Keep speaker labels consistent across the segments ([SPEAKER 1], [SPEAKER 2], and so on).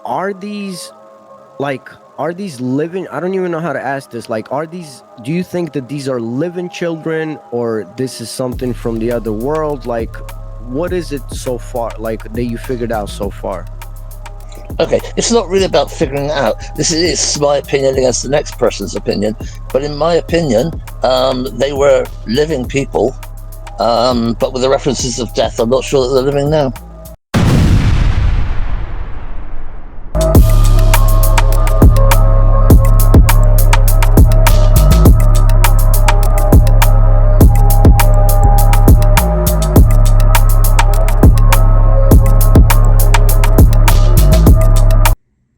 [SPEAKER 1] are these like are these living, I don't even know how to ask this, like are these, do you think that these are living children or this is something from the other world? Like what is it so far, like that you figured out so far?
[SPEAKER 2] Okay, it's not really about figuring it out. This is my opinion against the next person's opinion. But in my opinion, they were living people, but with the references of death, I'm not sure that they're living now.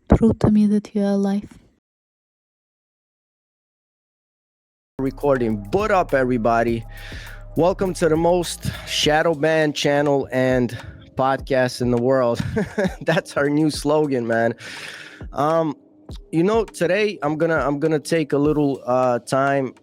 [SPEAKER 3] Prove to me that you are alive.
[SPEAKER 1] Recording. What up, everybody? Welcome to the most shadow banned channel and podcast in the world. That's our new slogan, man. Today I'm gonna take a little time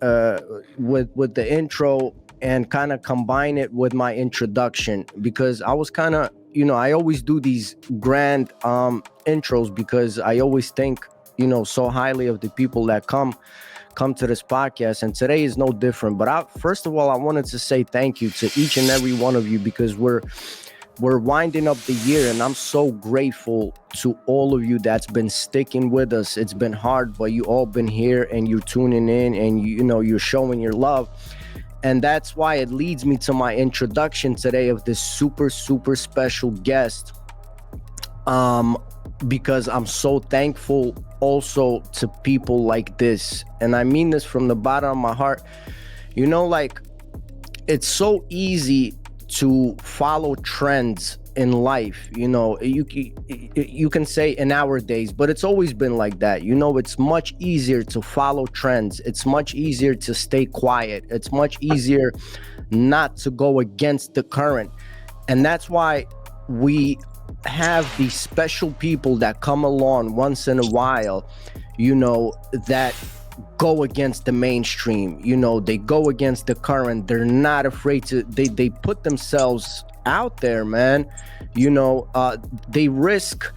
[SPEAKER 1] with the intro and kind of combine it with my introduction, because I was kind of, I always do these grand intros because I always think, so highly of the people that come to this podcast, and today is no different. But first of all, I wanted to say thank you to each and every one of you, because we're winding up the year, and I'm so grateful to all of you that's been sticking with us. It's been hard, but you all been here and you're tuning in, and you're showing your love. And that's why it leads me to my introduction today of this super special guest, because I'm so thankful also to people like this, and I mean this from the bottom of my heart. Like, it's so easy to follow trends in life. You can say in our days, but it's always been like that. It's much easier to follow trends. It's much easier to stay quiet. It's much easier not to go against the current. And that's why we have these special people that come along once in a while, that go against the mainstream. They go against the current. They're not afraid to, they put themselves out there, man. They risk,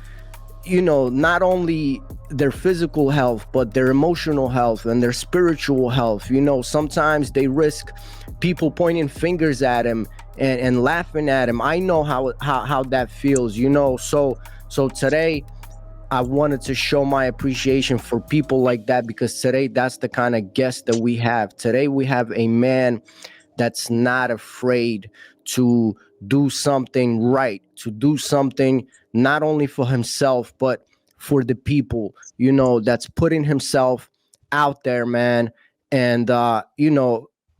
[SPEAKER 1] not only their physical health, but their emotional health and their spiritual health. Sometimes they risk people pointing fingers at him and laughing at him. I know how that feels, so today I wanted to show my appreciation for people like that, because today that's the kind of guest that we have. Today we have a man that's not afraid to do something right, to do something not only for himself, but for the people, that's putting himself out there, man. And,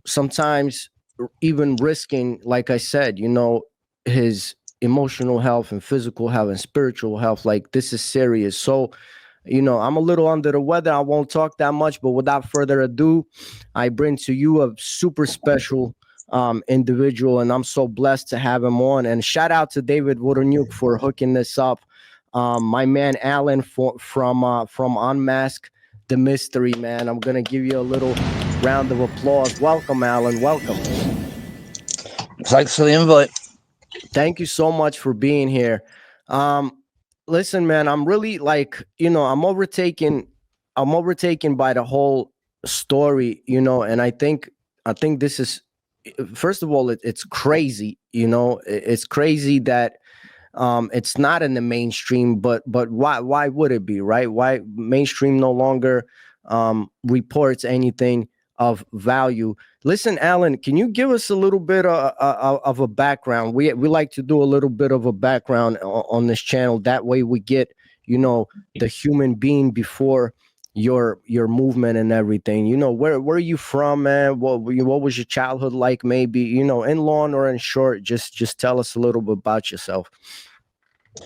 [SPEAKER 1] sometimes even risking, like I said, his emotional health and physical health and spiritual health. Like, this is serious. So, I'm a little under the weather. I won't talk that much, but without further ado, I bring to you a super special individual, and I'm so blessed to have him on. And shout out to David Wodonyuk for hooking this up. My man Alan from Unmask The Mystery, man. I'm gonna give you a little round of applause. Welcome, Alan. Welcome.
[SPEAKER 2] Thanks for the invite.
[SPEAKER 1] Thank you so much for being here. Listen, man, I'm really like, I'm overtaken by the whole story, and I think this is, first of all, it's crazy, it's crazy that it's not in the mainstream, but why would it be, right? Why mainstream no longer reports anything of value? Listen, Alan, can you give us a little bit of a background? We like to do a little bit of a background on this channel. That way we get, the human being before your movement and everything. Where are you from, man? What was your childhood like? Maybe, in long or in short, just tell us a little bit about yourself.
[SPEAKER 2] A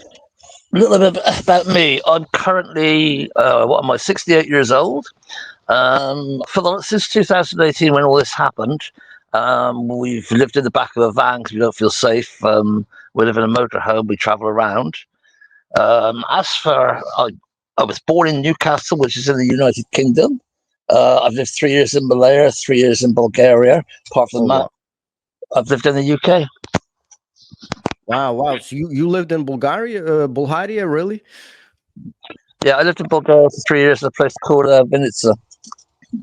[SPEAKER 2] little bit about me. I'm currently, what am I, 68 years old. Since 2018, when all this happened, we've lived in the back of a van because we don't feel safe. We live in a motorhome. We travel around. I was born in Newcastle, which is in the United Kingdom. I've lived 3 years in Malaya, 3 years in Bulgaria. Apart from that,
[SPEAKER 1] Wow.
[SPEAKER 2] I've lived in the UK.
[SPEAKER 1] Wow. So you lived in Bulgaria, really?
[SPEAKER 2] Yeah, I lived in Bulgaria for 3 years in a place called Vinica.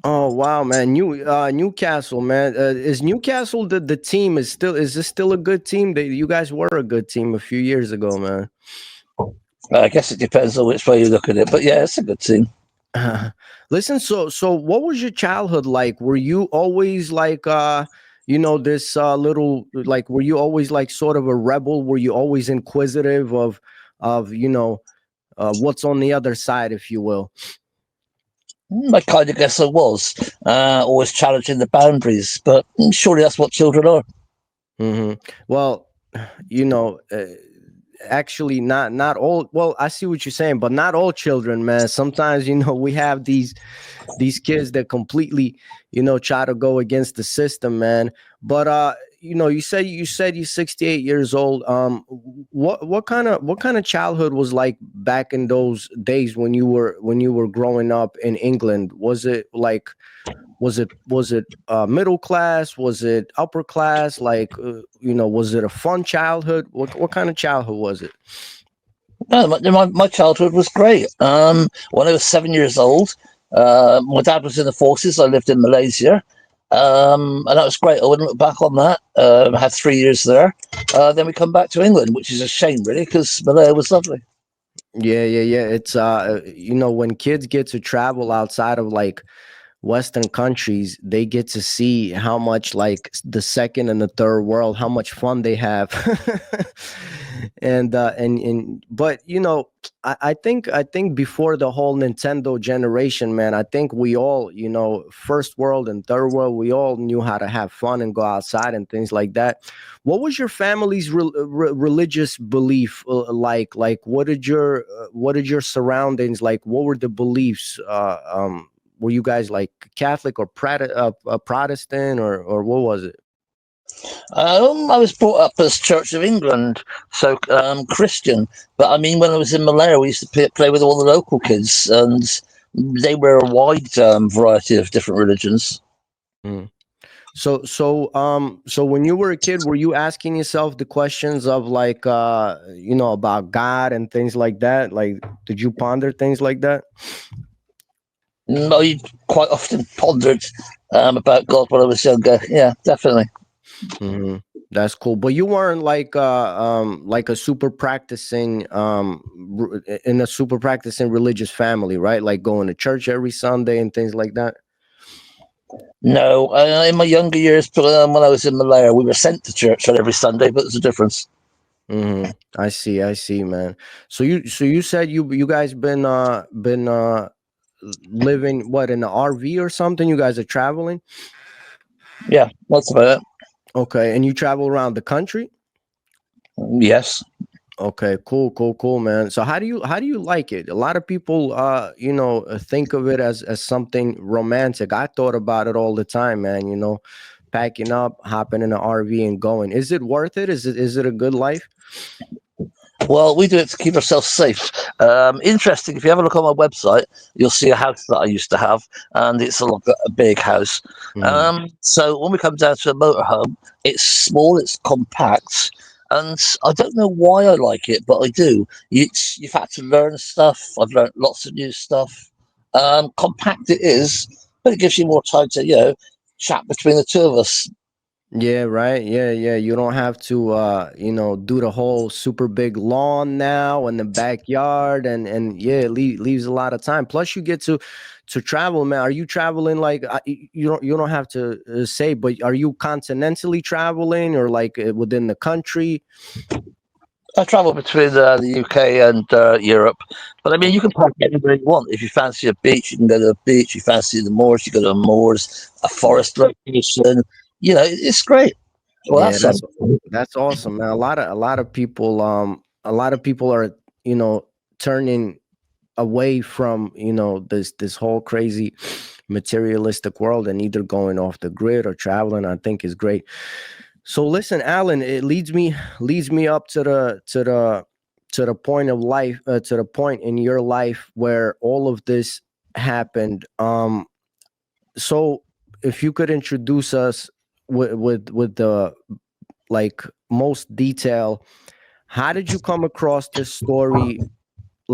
[SPEAKER 1] Oh wow, man! Newcastle, man. Is Newcastle the team is this still a good team? You guys were a good team a few years ago, man.
[SPEAKER 2] I guess it depends on which way you look at it, but yeah, it's a good team.
[SPEAKER 1] Listen, so what was your childhood like? Were you always like this little like were you always like sort of a rebel? Were you always inquisitive of what's on the other side, if you will?
[SPEAKER 2] I kind of guess I was always challenging the boundaries, but surely that's what children are.
[SPEAKER 1] Well, you know, actually not all, well, I see what you're saying, but not all children, man. Sometimes, we have these kids that completely, try to go against the system, man. But you said you're 68 years old. What kind of childhood was like back in those days when you were growing up in England? Was it middle class? Was it upper class? Like, was it a fun childhood? What kind of childhood was it?
[SPEAKER 2] No, my childhood was great. When I was 7 years old, my dad was in the forces. I lived in Malaysia, and that was great. I wouldn't look back on that. I had 3 years there. Then we come back to England, which is a shame, really, because Malaya was lovely.
[SPEAKER 1] Yeah, yeah, yeah. It's when kids get to travel outside of like Western countries, they get to see how much like the second and the third world, how much fun they have. And but I think before the whole Nintendo generation, man, I think we all, first world and third world, we all knew how to have fun and go outside and things like that. What was your family's religious belief like? Like, what did your surroundings like? What were the beliefs? Were you guys like Catholic or Protestant, or what was it?
[SPEAKER 2] I was brought up as Church of England, so Christian. But I mean, when I was in Malaya, we used to play with all the local kids, and they were a wide variety of different religions.
[SPEAKER 1] Mm. So when you were a kid, were you asking yourself the questions of like about God and things like that? Like, did you ponder things like that?
[SPEAKER 2] I quite often pondered about God when I was younger. Yeah, definitely.
[SPEAKER 1] Hmm. That's cool. But you weren't like a super practicing in a super practicing religious family, right? Like going to church every Sunday and things like that.
[SPEAKER 2] No, in my younger years, but when I was in Malaya, we were sent to church on every Sunday, but there's a difference.
[SPEAKER 1] I see, man. So you said you guys been living what in an RV or something? You guys are traveling?
[SPEAKER 2] Yeah, that's about it.
[SPEAKER 1] Okay, and you travel around the country?
[SPEAKER 2] Yes.
[SPEAKER 1] Okay, cool, cool, cool, man. So how do you like it? A lot of people think of it as something romantic. I thought about it all the time, man, packing up, hopping in an RV and going. Is it worth it? Is it a good life?
[SPEAKER 2] Well, we do it to keep ourselves safe. Interesting. If you have a look on my website, you'll see a house that I used to have, and it's a big house.
[SPEAKER 1] Mhm.
[SPEAKER 2] So when we come down to a motorhome, it's small, it's compact, and I don't know why I like it, but I do. You've had to learn stuff. I've learned lots of new stuff. Compact it is, but it gives you more time to chat between the two of us.
[SPEAKER 1] Yeah, right. Yeah, yeah. You don't have to do the whole super big lawn now and the backyard and yeah, it leaves a lot of time. Plus you get to travel, man. Are you traveling like you don't have to say, but are you continentally traveling or like within the country?
[SPEAKER 2] I travel between the UK and Europe, but I mean, you can park anywhere you want. If you fancy a beach, you can go to a beach. You fancy the moors, you go to the moors. A forest location, it's great. Well,
[SPEAKER 1] Yeah,
[SPEAKER 2] that's
[SPEAKER 1] that's
[SPEAKER 2] something.
[SPEAKER 1] that's awesome, man. A lot of people are, you know, turning away from this whole crazy materialistic world and either going off the grid or traveling. I think is great. So listen, Alan, it leads me up to the point of life, to the point in your life where all of this happened. So if you could introduce us with the like most detail, how did you come across this story,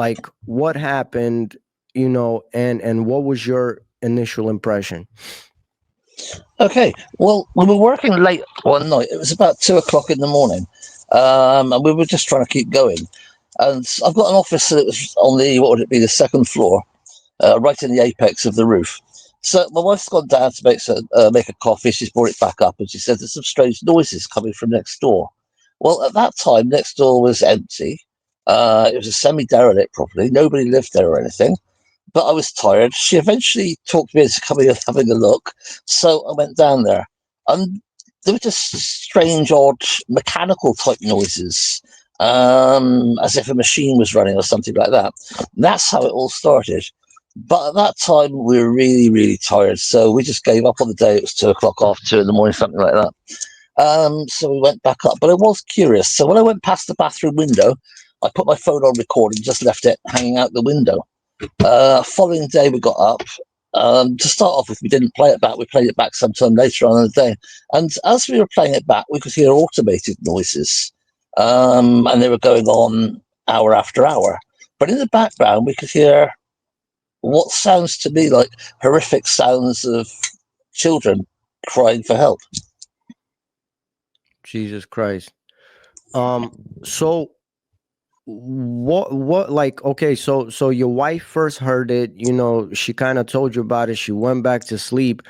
[SPEAKER 1] like what happened, and what was your initial impression?
[SPEAKER 2] Okay, well, we were working late one night. It was about 2 o'clock in the morning, and we were just trying to keep going. And I've got an office that was on the, what would it be, the second floor, right in the apex of the roof. So my wife's gone down to make a coffee. She's brought it back up, and she said there's some strange noises coming from next door. Well, at that time, next door was empty. It was a semi-derelict property. Nobody lived there or anything. But I was tired. She eventually talked me into coming and having a look. So I went down there. And there were just strange, odd, mechanical type noises, as if a machine was running or something like that. That's how it all started. But at that time, we were really, really tired. So we just gave up on the day. It was 2 o'clock, half 2 in the morning, something like that. So we went back up. But I was curious. So when I went past the bathroom window, I put my phone on record and just left it hanging out the window. Following day, we got up. To start off with, we didn't play it back. We played it back sometime later on in the day. And as we were playing it back, we could hear automated noises. And they were going on hour after hour. But in the background, we could hear what sounds to me like horrific sounds of children crying for help.
[SPEAKER 1] Jesus Christ. So what like, okay, so your wife first heard it, she kind of told you about it, she went back to sleep.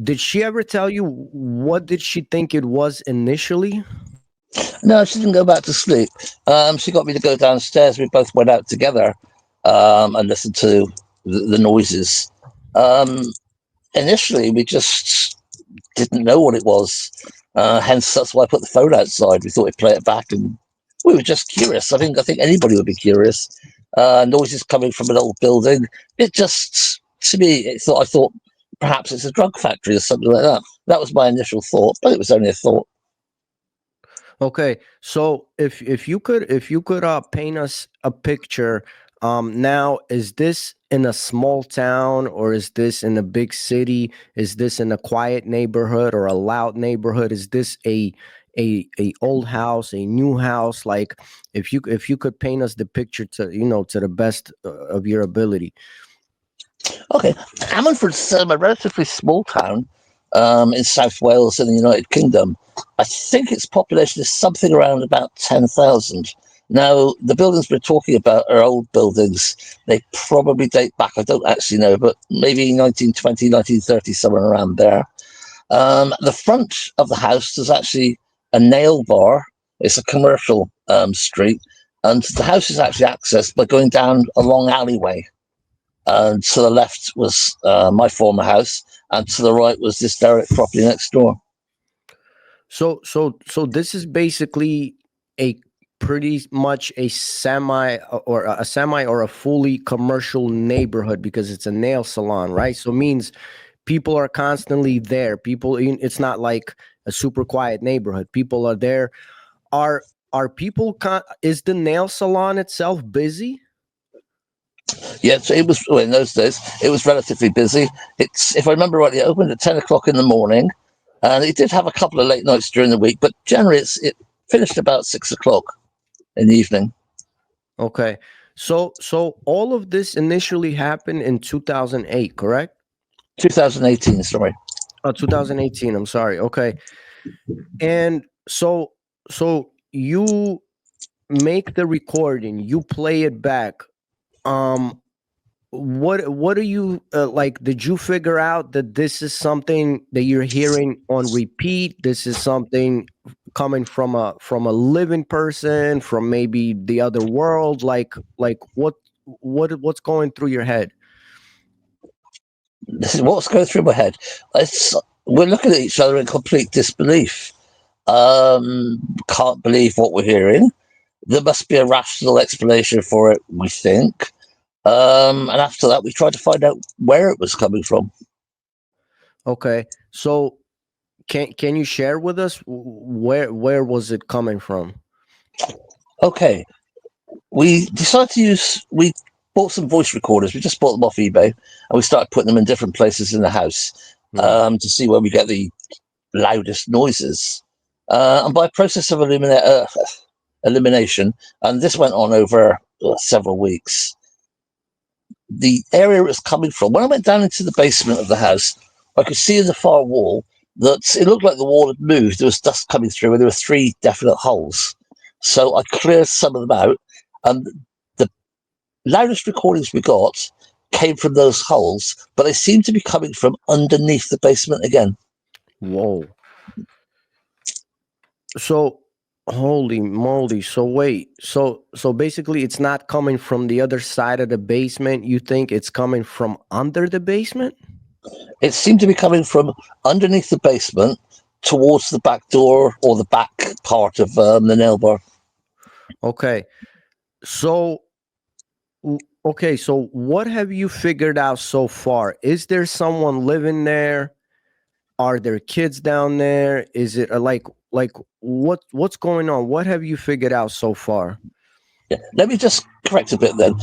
[SPEAKER 1] Did she ever tell you what did she think it was initially?
[SPEAKER 2] No, she didn't go back to sleep. She got me to go downstairs. We both went out together and listened to the noises. Initially, we just didn't know what it was. Hence, that's why I put the phone outside. We thought we'd play it back, and we were just curious. I think anybody would be curious. Noises coming from an old building. It just, to me, I thought perhaps it's a drug factory or something like that. That was my initial thought, but it was only a thought.
[SPEAKER 1] Okay, so if you could paint us a picture, now, is this in a small town or is this in a big city? Is this in a quiet neighborhood or a loud neighborhood? Is this a old house, a new house? Like, if you could paint us the picture to the best of your ability.
[SPEAKER 2] Okay, Ammanford's a relatively small town in South Wales in the United Kingdom. I think its population is something around about 10,000. Now, the buildings we're talking about are old buildings. They probably date back, I don't actually know, but maybe 1920, 1930, somewhere around there. The front of the house is actually a nail bar. It's a commercial street, and the house is actually accessed by going down a long alleyway. And to the left was my former house, and to the right was this derelict property next door.
[SPEAKER 1] So this is basically a pretty much a semi or a fully commercial neighborhood because it's a nail salon, right? So it means people are constantly there. It's not like a super quiet neighborhood. People are there. Are people is the nail salon itself busy?
[SPEAKER 2] Yeah, so it was, well, in those days, it was relatively busy. It's, if I remember rightly, it opened at 10 o'clock in the morning, and it did have a couple of late nights during the week, but generally it finished about 6 o'clock in the evening.
[SPEAKER 1] Okay. So all of this initially happened in 2008, correct?
[SPEAKER 2] 2018, sorry.
[SPEAKER 1] 2018, I'm sorry. Okay. And so you make the recording, you play it back. What do you like? Did you figure out that this is something that you're hearing on repeat? This is something coming from a living person, from maybe the other world? Like what's going through your head?
[SPEAKER 2] This is what's going through my head. We're looking at each other in complete disbelief. Can't believe what we're hearing. There must be a rational explanation for it, we think. And after that, we tried to find out where it was coming from.
[SPEAKER 1] Okay, so can you share with us where was it coming from?
[SPEAKER 2] Okay, we decided to we bought some voice recorders. We just bought them off eBay, and we started putting them in different places in the house to see where we get the loudest noises. And by process of elimination, and this went on over several weeks. The area it was coming from, when I went down into the basement of the house, I could see in the far wall that it looked like the wall had moved. There was dust coming through, and there were 3 definite holes. So I cleared some of them out, and the loudest recordings we got came from those holes, but they seemed to be coming from underneath the basement again.
[SPEAKER 1] Whoa. So holy moly. So wait. So basically it's not coming from the other side of the basement. You think it's coming from under the basement?
[SPEAKER 2] It seemed to be coming from underneath the basement towards the back door or the back part of the nail bar.
[SPEAKER 1] Okay. So okay, so what have you figured out so far? Is there someone living there? Are there kids down there? Is it like what's going on? What have you figured out so far?
[SPEAKER 2] Yeah. Let me just correct a bit then.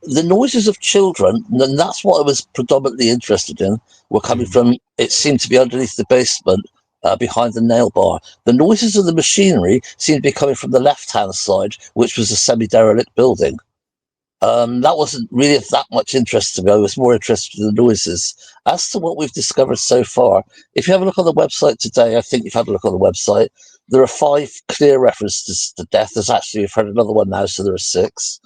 [SPEAKER 2] The noises of children, and that's what I was predominantly interested in, were coming from, it seemed to be underneath the basement behind the nail bar. The noises of the machinery seemed to be coming from the left-hand side, which was a semi-derelict building. That wasn't really of that much interest to me. I was more interested in the noises. As to what we've discovered so far, if you have a look on the website today, I think you've had a look on the website, there are 5 clear references to death. There's actually, we've heard another one now, so there are 6.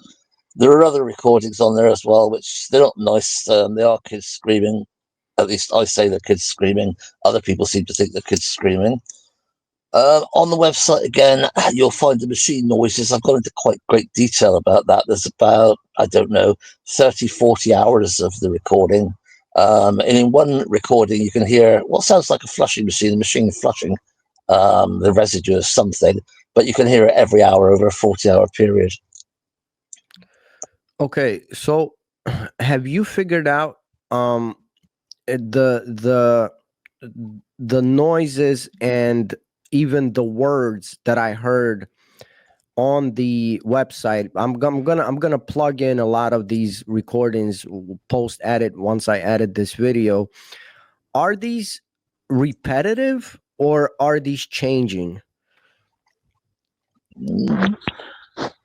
[SPEAKER 2] There are other recordings on there as well, which they're not nice. They are kids screaming. At least I say they're kids screaming. Other people seem to think they're kids screaming. On the website again, you'll find the machine noises. I've gone into quite great detail about that. There's about, I don't know, 30, 40 hours of the recording. And in one recording, you can hear what sounds like a flushing machine, the machine flushing the residue of something, but you can hear it every hour over a 40-hour period.
[SPEAKER 1] Okay, so have you figured out the noises and even the words that I heard on the website? I'm gonna plug in a lot of these recordings, post edit once I edit this video. Are these repetitive or are these changing?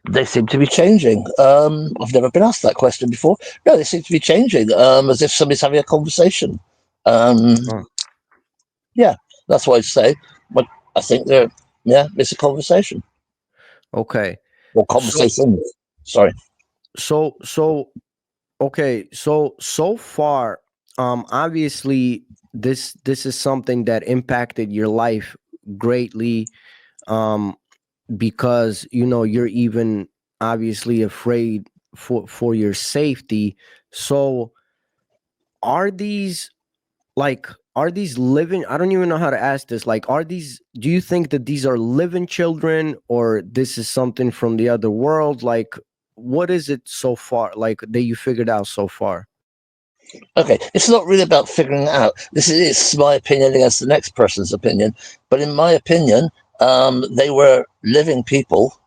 [SPEAKER 2] They seem to be changing. I've never been asked that question before. No, they seem to be changing, as if somebody's having a conversation. Yeah, that's what I'd say. But I think it's a conversation.
[SPEAKER 1] Okay.
[SPEAKER 2] Or conversation. Sorry.
[SPEAKER 1] So okay, so far, obviously this is something that impacted your life greatly, because you're even obviously afraid for your safety. So are these living, I don't even know how to ask this, like, do you think that these are living children, or this is something from the other world? Like, what is it so far, like, that you figured out so far?
[SPEAKER 2] Okay, it's not really about figuring it out. This is my opinion against the next person's opinion. But in my opinion, they were living people,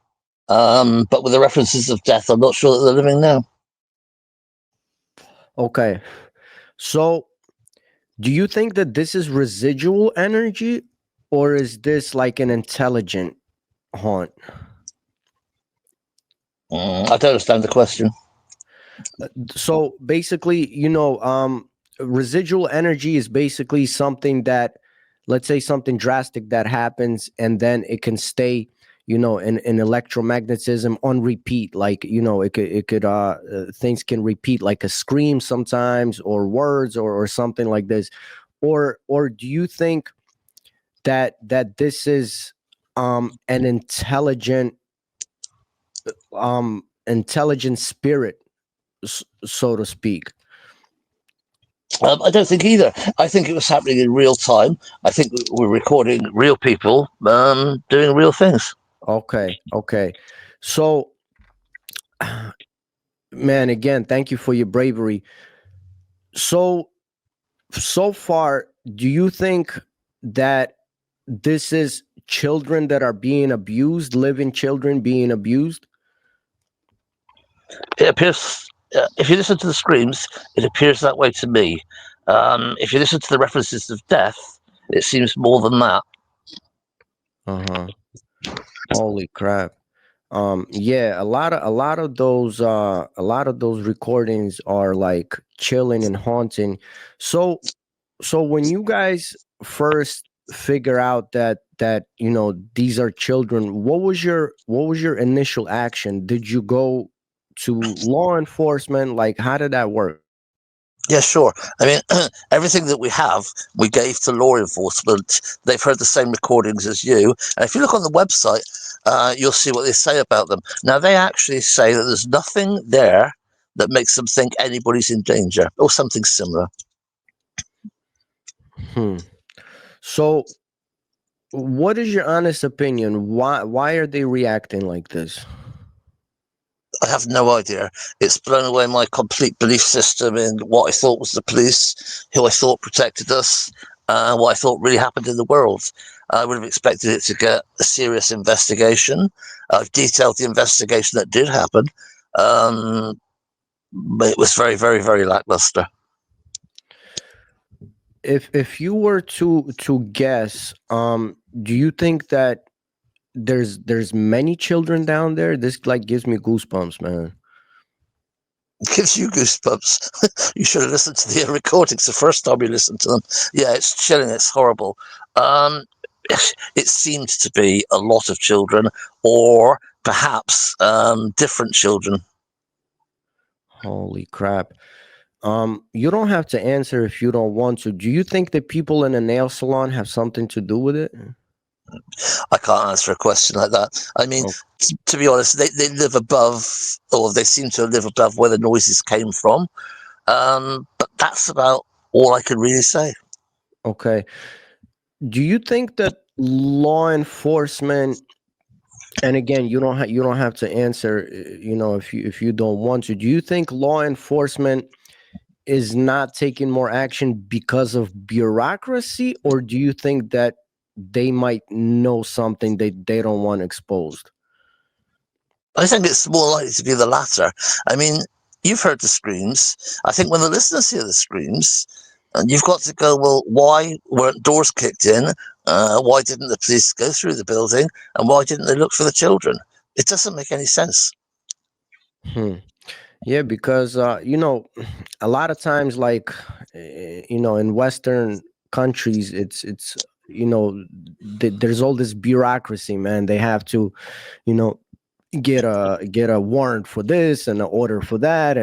[SPEAKER 2] but with the references of death, I'm not sure that they're living now.
[SPEAKER 1] Okay, so do you think that this is residual energy, or is this like an intelligent haunt?
[SPEAKER 2] I don't understand the question.
[SPEAKER 1] So basically, residual energy is basically something that, let's say something drastic that happens, and then it can stay, in electromagnetism on repeat. Like, it could things can repeat, like a scream sometimes, or words, or something like this. Or do you think that this is an intelligent spirit, so to speak?
[SPEAKER 2] I don't think either. I think it was happening in real time. I think we're recording real people doing real things.
[SPEAKER 1] Okay. So, man, again, thank you for your bravery. So far, do you think that this is children that are being abused, living children being abused?
[SPEAKER 2] It appears, if you listen to the screams, it appears that way to me. If you listen to the references of death, it seems more than that.
[SPEAKER 1] Holy crap. Yeah, a lot of those recordings are like chilling and haunting. So so when you guys first figure out that these are children, what was your initial action? Did you go to law enforcement? Like, how did that work?
[SPEAKER 2] Yeah, sure. I mean, everything that we have, we gave to law enforcement. They've heard the same recordings as you. And if you look on the website, you'll see what they say about them. Now, they actually say that there's nothing there that makes them think anybody's in danger or something similar.
[SPEAKER 1] Hmm. So what is your honest opinion? Why are they reacting like this?
[SPEAKER 2] I have no idea. It's blown away my complete belief system in what I thought was the police, who I thought protected us, what I thought really happened in the world. I would have expected it to get a serious investigation. I've detailed the investigation that did happen, um, but it was very, very, very lackluster.
[SPEAKER 1] If you were to guess, do you think that there's many children down there? This like gives me goosebumps, man.
[SPEAKER 2] It gives you goosebumps. You should have listened to the recordings the first time you listened to them. Yeah, it's chilling. It's horrible. Um, it seemed to be a lot of children, or perhaps different children.
[SPEAKER 1] Holy crap. You don't have to answer if you don't want to. Do you think that people in a nail salon have something to do with it?
[SPEAKER 2] I can't answer a question like that. I mean,
[SPEAKER 1] Oh,
[SPEAKER 2] to be honest, they live above, or they seem to live above where the noises came from. But that's about all I can really say.
[SPEAKER 1] okay. Do you think that law enforcement, and again, you don't have to answer, if you don't want to. Do you think law enforcement is not taking more action because of bureaucracy, or do you think that they might know something they don't want exposed?
[SPEAKER 2] I think it's more likely to be the latter. I mean, you've heard the screams. I think when the listeners hear the screams, and you've got to go, well, why weren't doors kicked in? Why didn't the police go through the building? And why didn't they look for the children? It doesn't make any sense.
[SPEAKER 1] Hmm. Yeah, because a lot of times, like, in Western countries, it's you know there's all this bureaucracy, man. They have to, you know, get a warrant for this and an order for that,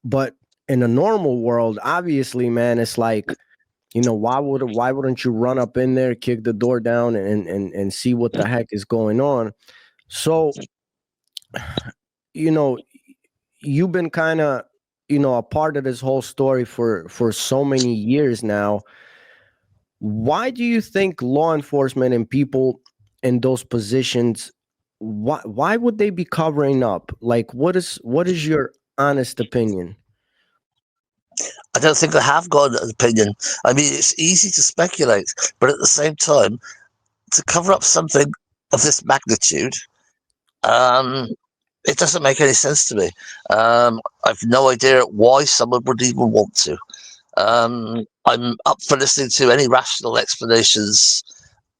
[SPEAKER 1] but in a normal world, obviously, man, it's like, why wouldn't you run up in there, kick the door down, and see what the heck is going on? So, you know you've been kind of, a part of this whole story for so many years now. Why do you think law enforcement and people in those positions, why would they be covering up? Like, what is your honest opinion?
[SPEAKER 2] I don't think I have got an opinion. I mean, it's easy to speculate, but at the same time, to cover up something of this magnitude, um, it doesn't make any sense to me. I've no idea why someone would even want to. I'm up for listening to any rational explanations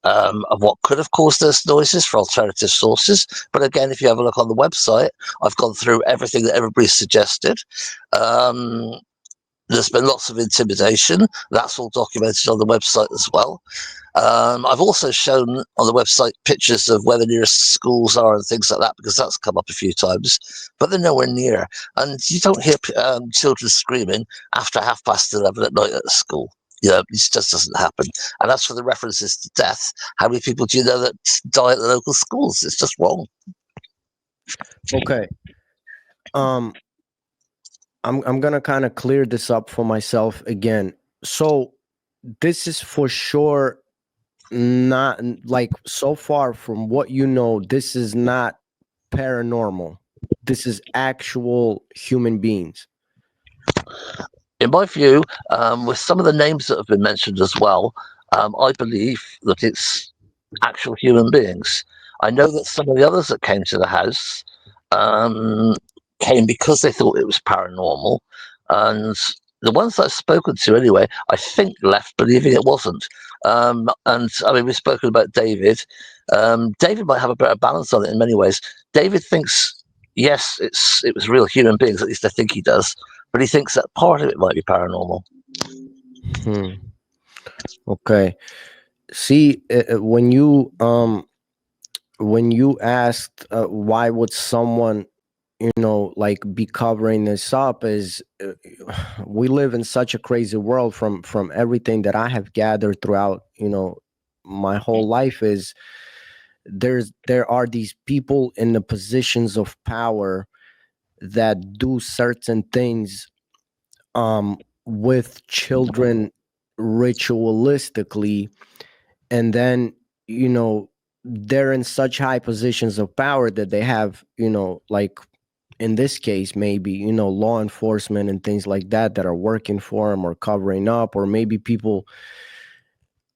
[SPEAKER 2] of what could have caused those noises for alternative sources. But again, if you have a look on the website, I've gone through everything that everybody suggested. Um, there's been lots of intimidation. That's all documented on the website as well. I've also shown on the website pictures of where the nearest schools are and things like that, because that's come up a few times, but they're nowhere near. And you don't hear children screaming after 11:30 at night at a school. It just doesn't happen. And as for the references to death, how many people do you know that die at the local schools? It's just wrong.
[SPEAKER 1] Okay. um I'm gonna kind of clear this up for myself again. So this is for sure not, like, so far from what this is not paranormal. This is actual human beings.
[SPEAKER 2] In my view, with some of the names that have been mentioned as well, I believe that it's actual human beings. I know that some of the others that came to the house um, came because they thought it was paranormal, and the ones I've spoken to anyway, I think left believing it wasn't. And I mean, we've spoken about David. David might have a better balance on it in many ways. David thinks, yes, it was real human beings. At least I think he does. But he thinks that part of it might be paranormal.
[SPEAKER 1] Okay. See, when you asked why would someone like be covering this up, is we live in such a crazy world. From everything that I have gathered throughout my whole life, is there are these people in the positions of power that do certain things with children ritualistically, and then they're in such high positions of power that they have like in this case maybe law enforcement and things like that are working for them or covering up, or maybe people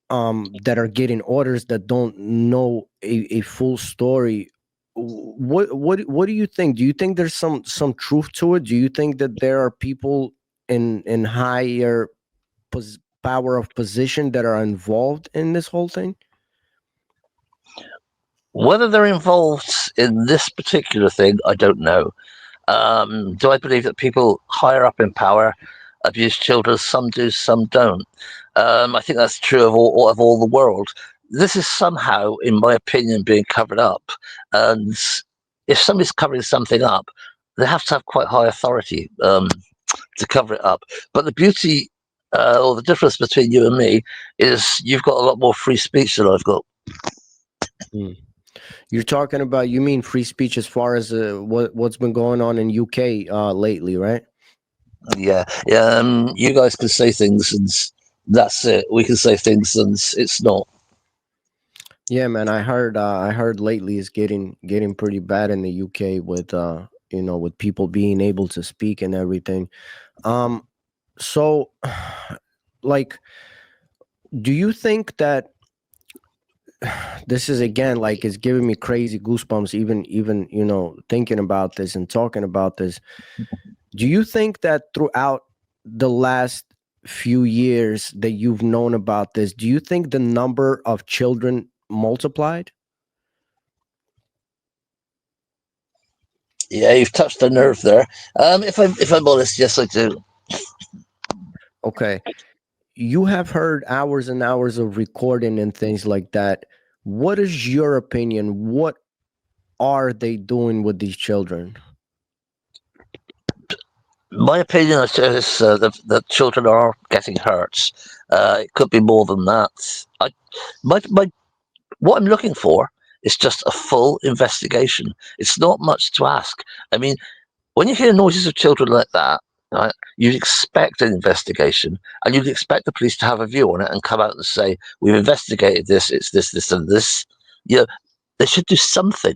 [SPEAKER 1] that are getting orders that don't know a full story. What do you think? Do you think there's some truth to it? Do you think that there are people in higher power of position that are involved in this whole thing?
[SPEAKER 2] Whether they're involved in this particular thing, I don't know. Do I believe that people higher up in power abuse children? Some do, some don't. I think that's true of all the world. This is somehow, in my opinion, being covered up. And if somebody's covering something up, they have to have quite high authority to cover it up. But the beauty or the difference between you and me is you've got a lot more free speech than I've got.
[SPEAKER 1] You're talking about, you mean free speech as far as what's been going on in UK lately, right?
[SPEAKER 2] Yeah, you guys can say things and that's it. We can say things and it's not.
[SPEAKER 1] Yeah, man, I heard lately it's getting pretty bad in the UK with with people being able to speak and everything. So like, do you think that this is, again, like, it's giving me crazy goosebumps even thinking about this and talking about this. Do you think that throughout the last few years that you've known about this, do you think the number of children multiplied?
[SPEAKER 2] Yeah, you've touched a nerve there. If I'm honest, yes, I do.
[SPEAKER 1] Okay. You have heard hours and hours of recording and things like that. What is your opinion? What are they doing with these children?
[SPEAKER 2] My opinion is that children are getting hurt. It could be more than that. My what I'm looking for is just a full investigation. It's not much to ask. I mean, when you hear noises of children like that, right, you'd expect an investigation, and you'd expect the police to have a view on it and come out and say, "We've investigated this. It's this, this, and this." You know, they should do something.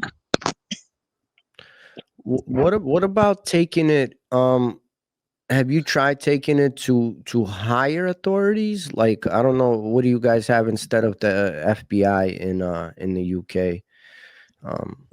[SPEAKER 1] What about taking it? Have you tried taking it to higher authorities? Like, I don't know, what do you guys have instead of the FBI in the UK?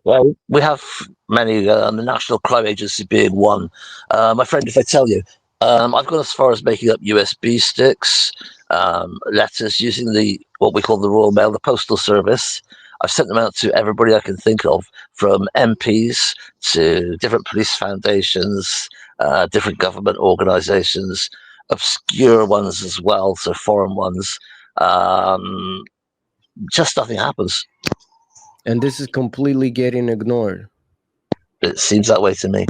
[SPEAKER 2] Well, we have many, the National Crime Agency being one. My friend, if I tell you, I've gone as far as making up USB sticks, letters using the what we call the Royal Mail, the Postal Service. I've sent them out to everybody I can think of, from MPs to different police foundations, different government organisations, obscure ones as well, so foreign ones. Um, just nothing happens.
[SPEAKER 1] And this is completely getting ignored.
[SPEAKER 2] It seems that way to me.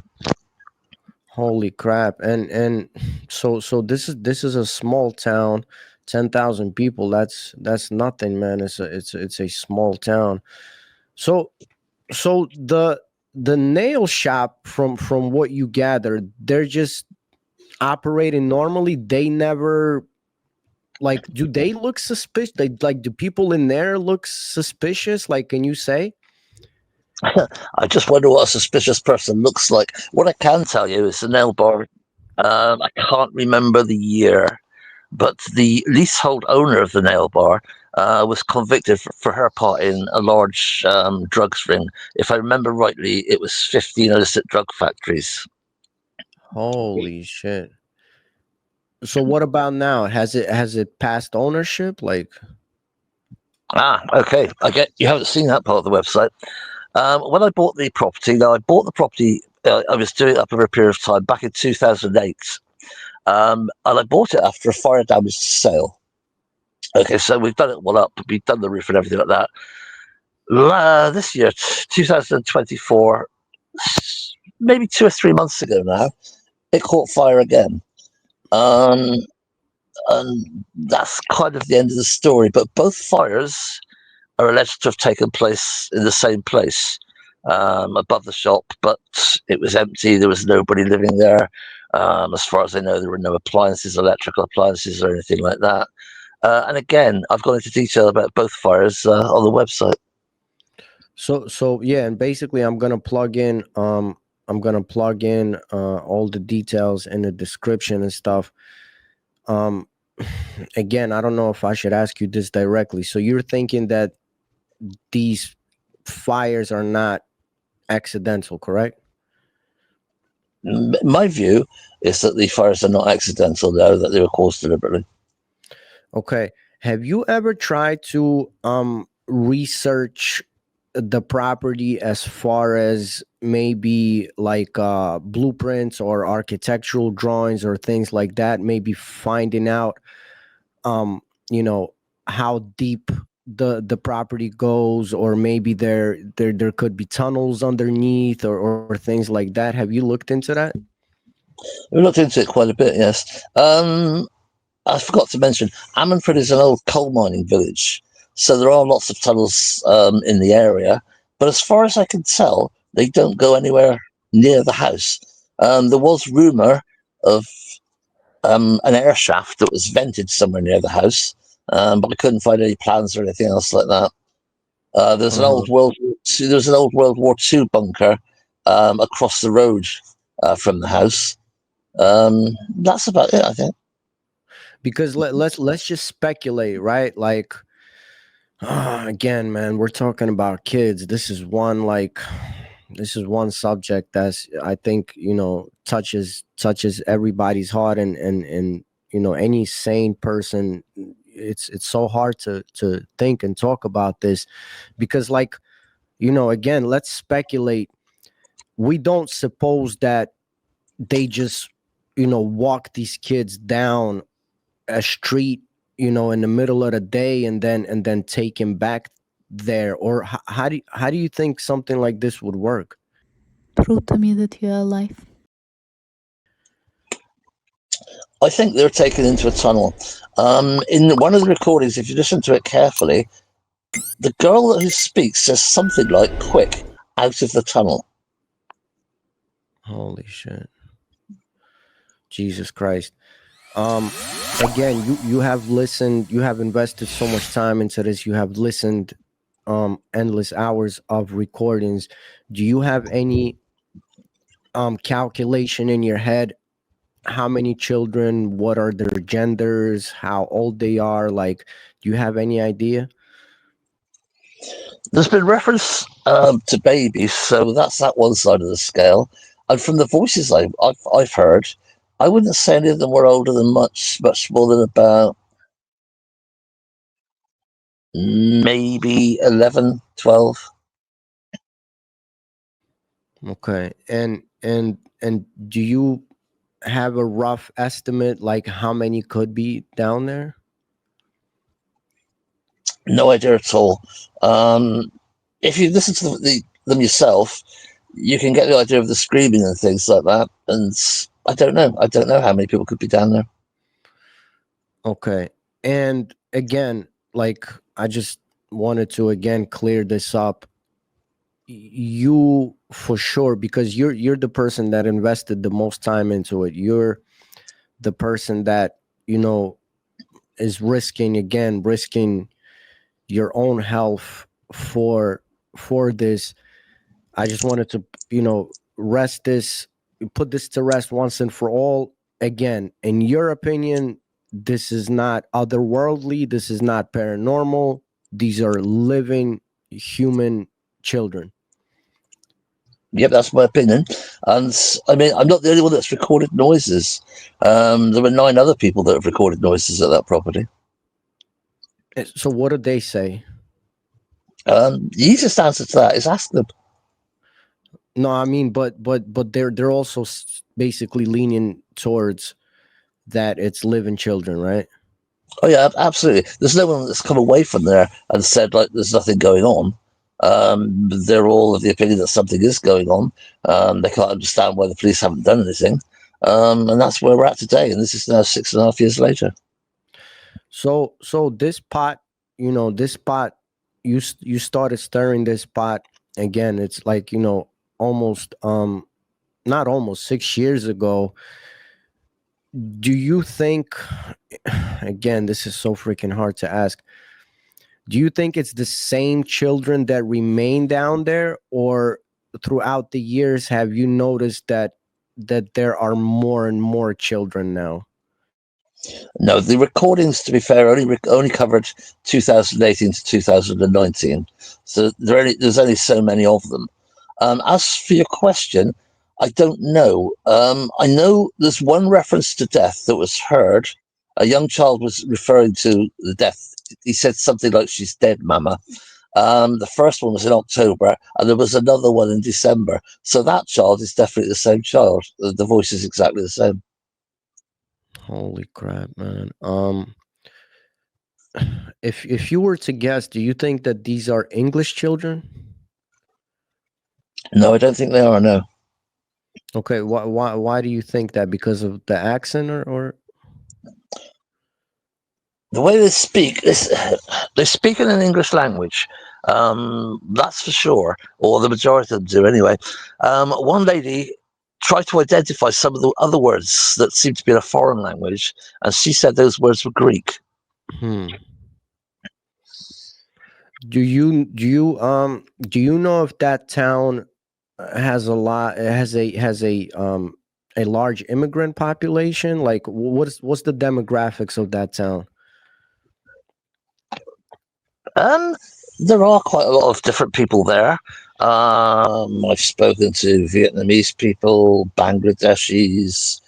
[SPEAKER 1] Holy crap. And so this is a small town, 10,000 people. That's nothing, man. It's a small town. So the nail shop, from what you gathered, they're just operating normally. They never, like, do they look suspicious? Like, do people in there look suspicious? Like, can you say?
[SPEAKER 2] I just wonder what a suspicious person looks like. What I can tell you is the nail bar. I can't remember the year, but the leasehold owner of the nail bar was convicted for her part in a large drugs ring. If I remember rightly, it was 15 illicit drug factories.
[SPEAKER 1] Holy shit. So what about now? Has it passed ownership? Like,
[SPEAKER 2] Okay. I get you haven't seen that part of the website. When I bought the property, now I bought the property. I was doing it up over a period of time back in 2008, and I bought it after a fire damage sale. Okay, so we've done it all up. We've done the roof and everything like that. This year, 2024, maybe 2 or 3 months ago now, it caught fire again. Um, and that's kind of the end of the story. But both fires are alleged to have taken place in the same place, above the shop, but it was empty. There was nobody living there. As far as I know, there were no appliances, electrical appliances, or anything like that. And again, I've gone into detail about both fires on the website.
[SPEAKER 1] so yeah, and basically I'm gonna plug in all the details in the description and stuff. Um Again, I don't know if I should ask you this directly. So you're thinking that these fires are not accidental, correct?
[SPEAKER 2] My view is that the fires are not accidental, though, that they were caused deliberately.
[SPEAKER 1] Okay. Have you ever tried to research the property as far as maybe like blueprints or architectural drawings or things like that, maybe finding out um you know how deep the property goes, or maybe there could be tunnels underneath, or things like that? Have you looked into that?
[SPEAKER 2] We looked into it quite a bit, yes. I forgot to mention, Ammanfor is an old coal mining village, so there are lots of tunnels in the area. But as far as I can tell, they don't go anywhere near the house. There was rumour of an air shaft that was vented somewhere near the house, but I couldn't find any plans or anything else like that. There's an
[SPEAKER 1] Uh-huh.
[SPEAKER 2] old World War II bunker across the road from the house. That's about it, I think.
[SPEAKER 1] Because let's just speculate, right? Like, again, man, we're talking about kids. This is one subject that's, I think, touches everybody's heart, and any sane person. It's so hard to think and talk about this, because, like, again, let's speculate. We don't suppose that they just walk these kids down a street, in the middle of the day, and then take him back there, or how do you think something like this would work?
[SPEAKER 3] Prove to me that you are alive.
[SPEAKER 2] I think they're taken into a tunnel. In one of the recordings, if you listen to it carefully, the girl who speaks says something like, "Quick, out of the tunnel."
[SPEAKER 1] Holy shit. Jesus Christ. um Again, you have listened, you have invested so much time into this, you have listened endless hours of recordings. Do you have any calculation in your head, how many children, what are their genders, how old they are? Like, do you have any idea?
[SPEAKER 2] There's been reference to babies, so that's that one side of the scale. And from the voices I've heard, I wouldn't say any of them were older than much more than about maybe 11, 12.
[SPEAKER 1] Okay. And do you have a rough estimate, like how many could be down there?
[SPEAKER 2] No idea at all. If you listen to them yourself, you can get the idea of the screaming and things like that. And I don't know. I don't know how many people could be down there.
[SPEAKER 1] Okay. And again, like, I just wanted to again clear this up. You, for sure, because you're the person that invested the most time into it. You're the person that, is risking your own health for this. I just wanted to, rest this, put this to rest once and for all. Again, in your opinion, this is not otherworldly. This is not paranormal. These are living human children.
[SPEAKER 2] Yep, that's my opinion. And I mean, I'm not the only one that's recorded noises. There were 9 other people that have recorded noises at that property.
[SPEAKER 1] So what did they say?
[SPEAKER 2] The easiest answer to that is ask them.
[SPEAKER 1] No, I mean, but they're also basically leaning towards that it's living children, right?
[SPEAKER 2] Oh yeah, absolutely. There's no one that's come away from there and said like there's nothing going on. They're all of the opinion that something is going on. They can't understand why the police haven't done anything, and that's where we're at today. And this is now 6.5 years later.
[SPEAKER 1] So this pot, this pot, you started stirring this pot again. It's like, almost not almost 6 years ago. Do you think, again, this is so freaking hard to ask. Do you think it's the same children that remain down there, or throughout the years have you noticed that there are more and more children now?
[SPEAKER 2] No, the recordings, to be fair, only covered 2018 to 2019, so there's only so many of them. As for your question, I don't know. I know there's one reference to death that was heard. A young child was referring to the death. He said something like, "She's dead, Mama." The first one was in October, and there was another one in December. So that child is definitely the same child. The voice is exactly the same.
[SPEAKER 1] Holy crap, man. If you were to guess, do you think that these are English children?
[SPEAKER 2] No, I don't think they are. No.
[SPEAKER 1] Okay, why do you think that? Because of the accent, or?
[SPEAKER 2] The way they speak is they speak in an English language. That's for sure, or the majority of them do anyway. One lady tried to identify some of the other words that seemed to be in a foreign language, and she said those words were Greek.
[SPEAKER 1] Do you know if that town has a large immigrant population? Like, what's the demographics of that town?
[SPEAKER 2] There are quite a lot of different people there. I've spoken to Vietnamese people, Bangladeshis,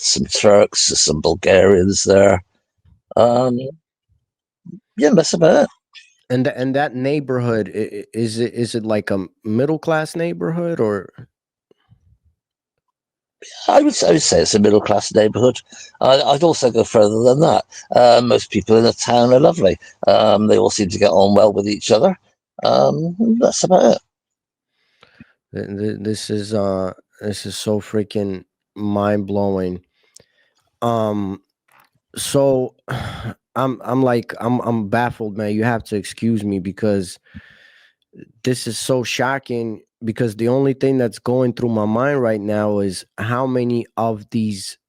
[SPEAKER 2] some Turks, some Bulgarians there. Yeah, that's about it.
[SPEAKER 1] And that neighborhood, is it like a middle class neighborhood, or?
[SPEAKER 2] I would say it's a middle class neighbourhood. I'd also go further than that. Most people in the town are lovely. They all seem to get on well with each other. That's about it.
[SPEAKER 1] This is so freaking mind blowing. So I'm baffled, man. You have to excuse me, because this is so shocking, because the only thing that's going through my mind right now is how many of these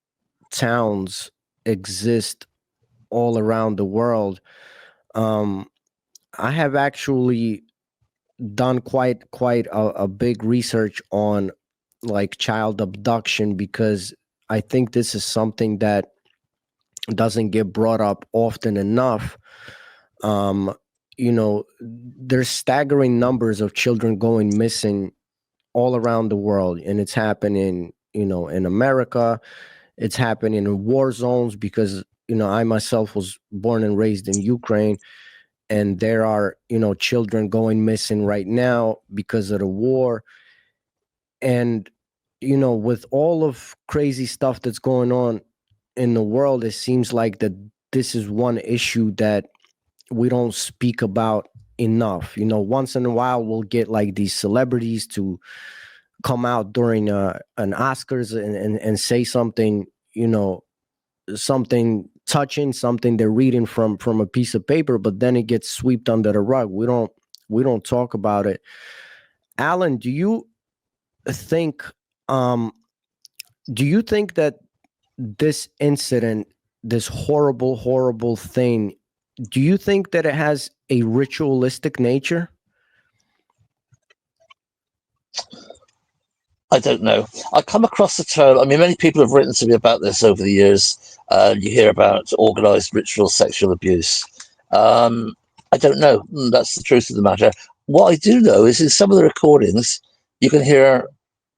[SPEAKER 1] towns exist all around the world. I have actually done quite a big research on like child abduction, because I think this is something that doesn't get brought up often enough. There's staggering numbers of children going missing all around the world, and it's happening, in America. It's happening in war zones, because I myself was born and raised in Ukraine, and there are children going missing right now because of the war. And with all of crazy stuff that's going on in the world, it seems like that this is one issue that we don't speak about enough. Once in a while we'll get like these celebrities to come out during an Oscars and say something, something touching, something they're reading from a piece of paper, but then it gets swept under the rug. We don't talk about it. Alan, think um do you think that this incident, this horrible thing, do you think that it has a ritualistic nature?
[SPEAKER 2] I don't know. I come across the term. I mean, many people have written to me about this over the years. You hear about organised ritual sexual abuse. I don't know. That's the truth of the matter. What I do know is in some of the recordings, you can hear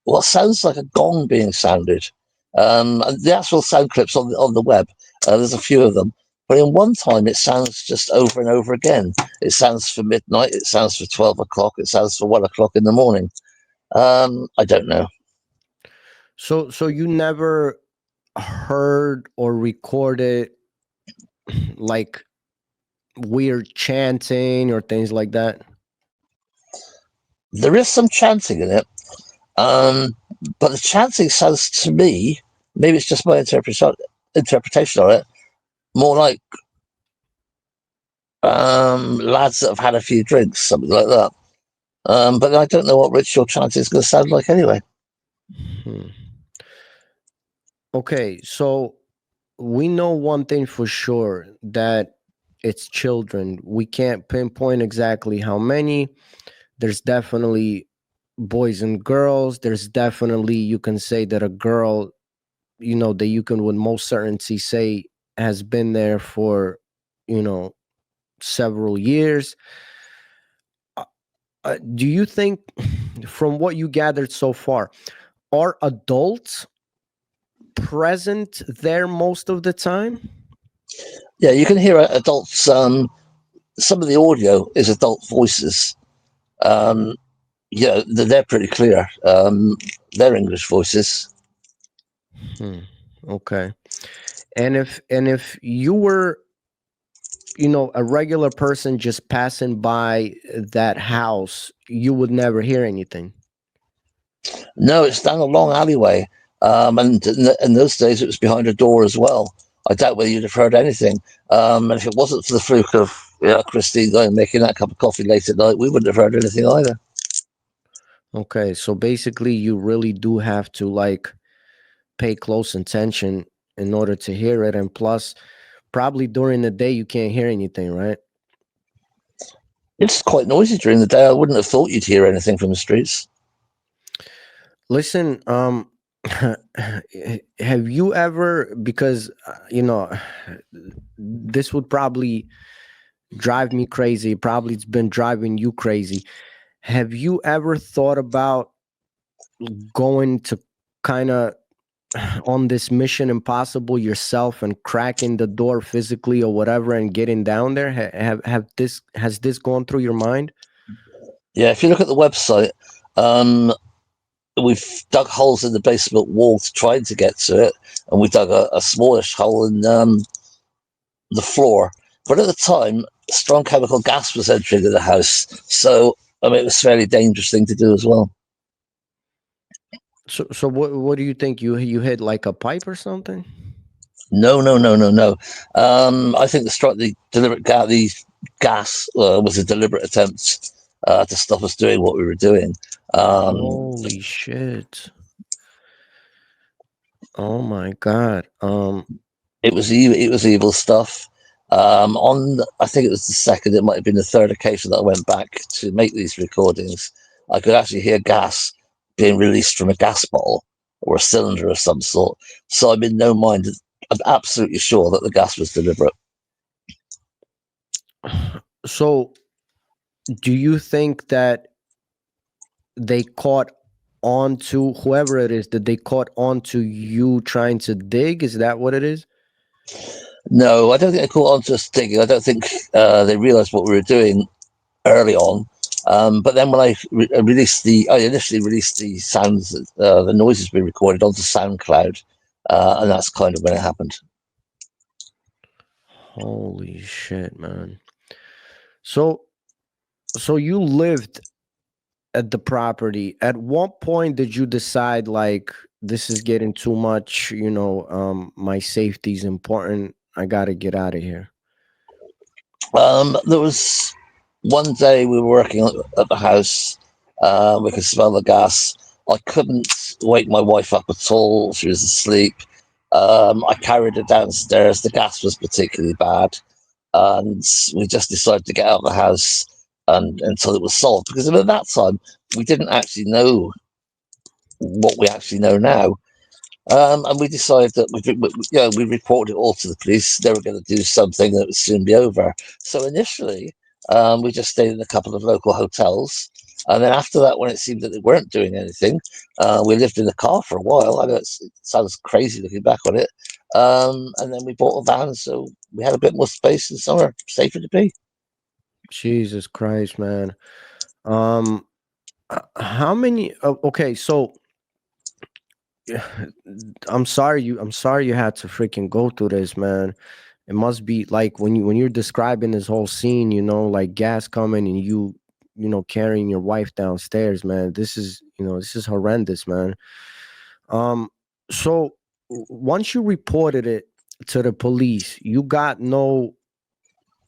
[SPEAKER 2] what sounds like a gong being sounded. And the actual sound clips on the web, there's a few of them. But in one time, it sounds just over and over again. It sounds for midnight. It sounds for 12 o'clock. It sounds for 1 o'clock in the morning. I don't know.
[SPEAKER 1] So you never heard or recorded like weird chanting or things like that?
[SPEAKER 2] There is some chanting in it, but the chanting sounds to me, maybe it's just my interpretation of it, more like lads that have had a few drinks, something like that. But I don't know what ritual chanting is going to sound like anyway.
[SPEAKER 1] Okay, so we know one thing for sure, that it's children. We can't pinpoint exactly how many. There's definitely boys and girls. There's definitely, you can say that a girl, that you can with most certainty say has been there for, several years. Do you think, from what you gathered so far, are adults present there most of the time?
[SPEAKER 2] Yeah, you can hear adults. Some of the audio is adult voices. Yeah, they're pretty clear. They're English voices.
[SPEAKER 1] Okay. And if you were, a regular person just passing by that house, you would never hear anything.
[SPEAKER 2] No, it's down a long alleyway. And in those days, it was behind a door as well. I doubt whether you'd have heard anything. And if it wasn't for the fluke of Christine going and making that cup of coffee late at night, we wouldn't have heard anything either.
[SPEAKER 1] Okay, so basically you really do have to like pay close attention in order to hear it, and plus probably during the day you can't hear anything, right?
[SPEAKER 2] It's quite noisy during the day. I wouldn't have thought you'd hear anything from the streets.
[SPEAKER 1] Listen, have you ever, because this would probably drive me crazy, probably it's been driving you crazy. Have you ever thought about going to kind of on this Mission Impossible yourself and cracking the door physically or whatever and getting down there? Has this gone through your mind?
[SPEAKER 2] Yeah, if you look at the website, we've dug holes in the basement wall to try to get to it, and we dug a smallish hole in the floor. But at the time, strong chemical gas was entering the house, so it was a fairly dangerous thing to do as well.
[SPEAKER 1] So what do you think? You hit like a pipe or something?
[SPEAKER 2] No. I think the gas was a deliberate attempt to stop us doing what we were doing.
[SPEAKER 1] Holy shit! Oh my god!
[SPEAKER 2] It was evil stuff. I think it was the second, it might have been the third occasion that I went back to make these recordings. I could actually hear gas being released from a gas bottle or a cylinder of some sort. So I'm in no mind. I'm absolutely sure that the gas was deliberate.
[SPEAKER 1] So, do you think that they caught on to whoever it is, that they caught on to you trying to dig? Is that what it is?
[SPEAKER 2] No, I don't think they caught on to us digging. I don't think they realised what we were doing early on. But then when I initially released the sounds, the noises we recorded onto SoundCloud, and that's kind of when it happened.
[SPEAKER 1] Holy shit, man! So you lived at the property. At what point did you decide like this is getting too much? My safety is important. I got to get out of here.
[SPEAKER 2] There was one day we were working at the house. We could smell the gas. I couldn't wake my wife up at all. She was asleep. I carried her downstairs. The gas was particularly bad, and we just decided to get out of the house until it was solved. Because at that time, we didn't actually know what we actually know now. And we decided that we reported it all to the police. They were going to do something that would soon be over. So initially, we just stayed in a couple of local hotels. And then after that, when it seemed that they weren't doing anything, we lived in a car for a while. I know it sounds crazy looking back on it. And then we bought a van, so we had a bit more space and somewhere safer to be.
[SPEAKER 1] Jesus Christ, man. Um, how many? Okay, so I'm sorry you had to freaking go through this, man. It must be like when you're describing this whole scene, like gas coming and carrying your wife downstairs, man. This is horrendous, man. Um, so once you reported it to the police, you got you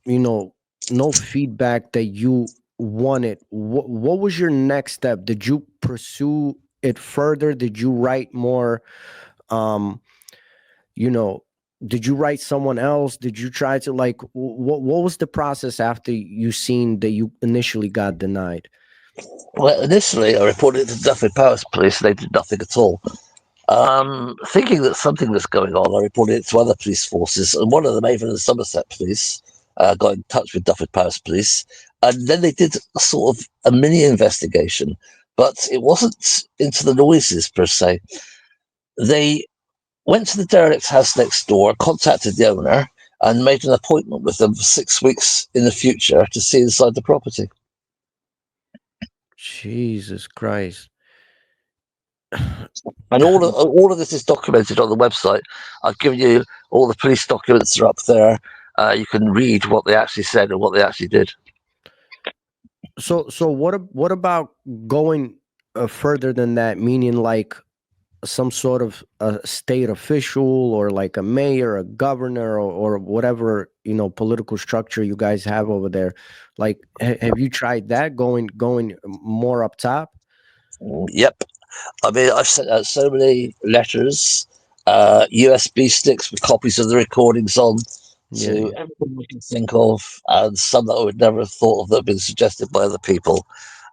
[SPEAKER 1] know, no feedback that you wanted. What was your next step? Did you pursue it further? Did you write more? Um, you know, did you write someone else? Did you try to like what was the process after you seen that you initially got denied?
[SPEAKER 2] Well, initially, I reported it to Duffy Parish Police. They did nothing at all. Thinking that something was going on, I reported it to other police forces, and one of them, even the Somerset Police, got in touch with Duffy Parish Police, and then they did a sort of a mini investigation, but it wasn't into the noises per se. They went to the derelict's house next door, contacted the owner, and made an appointment with them for 6 weeks in the future to see inside the property.
[SPEAKER 1] Jesus Christ.
[SPEAKER 2] And all of this is documented on the website. I've given you all the police documents are up there. You can read what they actually said and what they actually did.
[SPEAKER 1] So what about going further than that? Meaning like some sort of a state official or like a mayor, a governor, or whatever political structure you guys have over there. Like, have you tried that? Going more up top?
[SPEAKER 2] Yep. I mean, I've sent out so many letters, USB sticks with copies of the recordings on
[SPEAKER 1] Yeah,
[SPEAKER 2] to
[SPEAKER 1] yeah.
[SPEAKER 2] everything we can think of, and some that I would never have thought of that have been suggested by other people.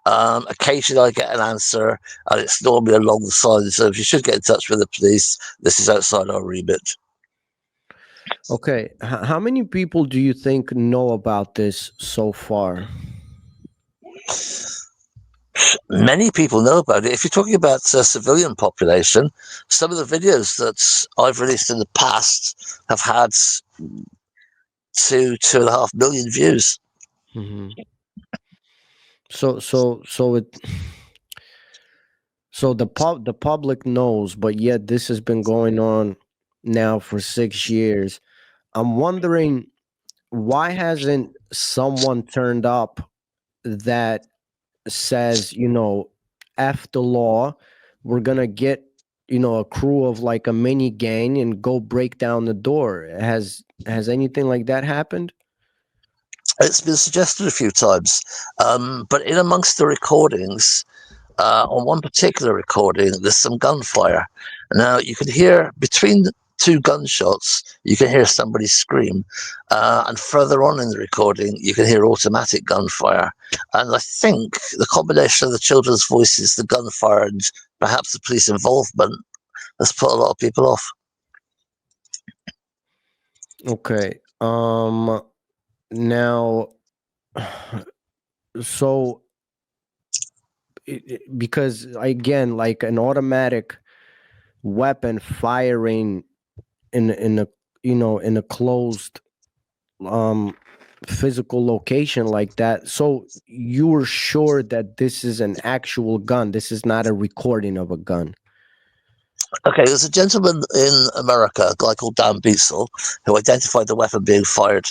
[SPEAKER 2] Occasionally, I get an answer, and it's normally along the lines of, "You should get in touch with the police. This is outside our remit."
[SPEAKER 1] Okay. How many people do you think know about this so far?
[SPEAKER 2] Many people know about it. If you're talking about civilian population, some of the videos that I've released in the past have had 2.5 million views.
[SPEAKER 1] Hmm. So it so the public knows, but yet this has been going on now for 6 years. I'm wondering, why hasn't someone turned up that says, F the law, we're gonna get, a crew of like a mini gang and go break down the door? Has anything like that happened?
[SPEAKER 2] It's been suggested a few times, but in amongst the recordings, on one particular recording, there's some gunfire. Now you can hear between the two gunshots, you can hear somebody scream, and further on in the recording, you can hear automatic gunfire. And I think the combination of the children's voices, the gunfire, and perhaps the police involvement has put a lot of people off.
[SPEAKER 1] Okay. Now, so because again, like an automatic weapon firing in a in a closed um physical location like that, so you were sure that this is an actual gun, this is not a recording of a gun?
[SPEAKER 2] Okay, there's a gentleman in America, a guy called Dan Beasel, who identified the weapon being fired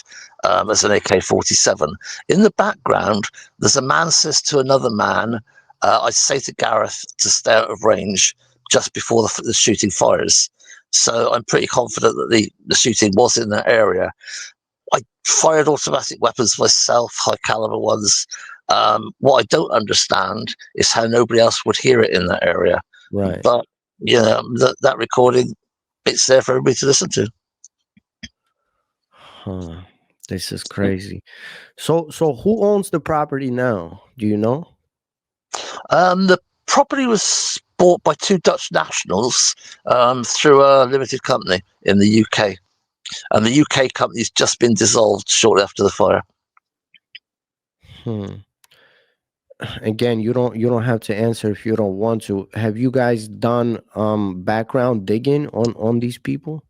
[SPEAKER 2] as an AK-47. In the background, there's a man says to another man, "I say to Gareth to stay out of range," just before the shooting fires. So I'm pretty confident that the shooting was in that area. I fired automatic weapons myself, high caliber ones. What I don't understand is how nobody else would hear it in that area.
[SPEAKER 1] Right.
[SPEAKER 2] But that recording, it's there for everybody to listen to.
[SPEAKER 1] Huh. This is crazy. So who owns the property now, do you know?
[SPEAKER 2] The property was bought by two Dutch nationals through a limited company in the UK, and the UK company's just been dissolved shortly after the fire.
[SPEAKER 1] Hmm. again, you don't have to answer if you don't want to. Have you guys done background digging on these people?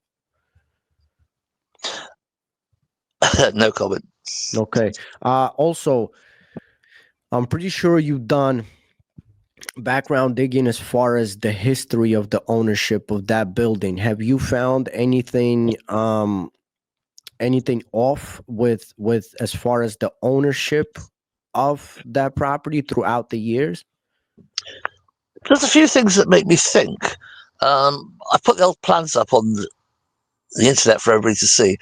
[SPEAKER 2] No comment.
[SPEAKER 1] Okay. Also, I'm pretty sure you've done background digging as far as the history of the ownership of that building. Have you found anything off with as far as the ownership of that property throughout the years?
[SPEAKER 2] There's a few things that make me think. I put the old plans up on the internet for everybody to see.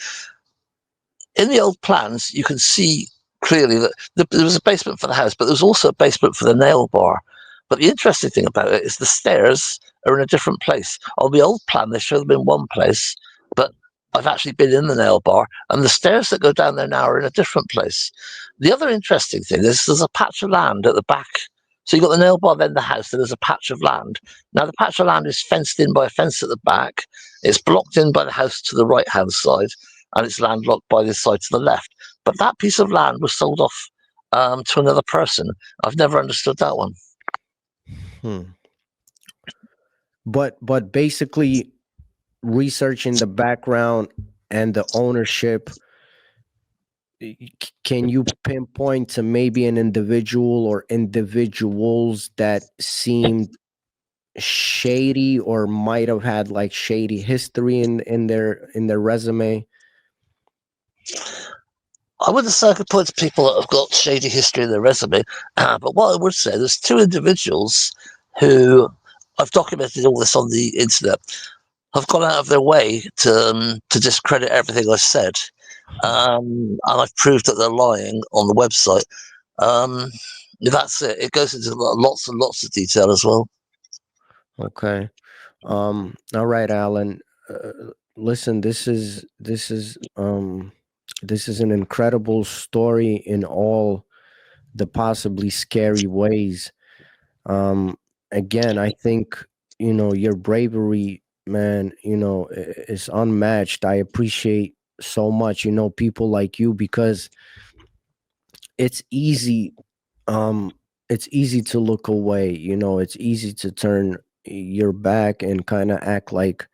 [SPEAKER 2] In the old plans, you can see clearly that there was a basement for the house, but there was also a basement for the nail bar. But the interesting thing about it is the stairs are in a different place. On the old plan, they show them in one place, but I've actually been in the nail bar, and the stairs that go down there now are in a different place. The other interesting thing is there's a patch of land at the back. So you've got the nail bar, then the house, then there's a patch of land. Now, the patch of land is fenced in by a fence at the back. It's blocked in by the house to the right-hand side, and it's landlocked by this side to the left. But that piece of land was sold off to another person. I've never understood that one.
[SPEAKER 1] Hmm. But basically, researching the background and the ownership, can you pinpoint to maybe an individual or individuals that seemed shady or might have had like shady history in their resume?
[SPEAKER 2] I wouldn't say I could point to people that have got shady history in their resume, but what I would say, there's two individuals who I've documented all this on the internet, have gone out of their way to discredit everything I said, and I've proved that they're lying on the website. Um, that's it. It goes into lots and lots of detail as well.
[SPEAKER 1] Okay. All right, Alan. Listen, this is an incredible story in all the possibly scary ways. Um, Again, I think your bravery, man, is unmatched. I appreciate so much, people like you, because it's easy. It's easy to look away. It's easy to turn your back and kind of act like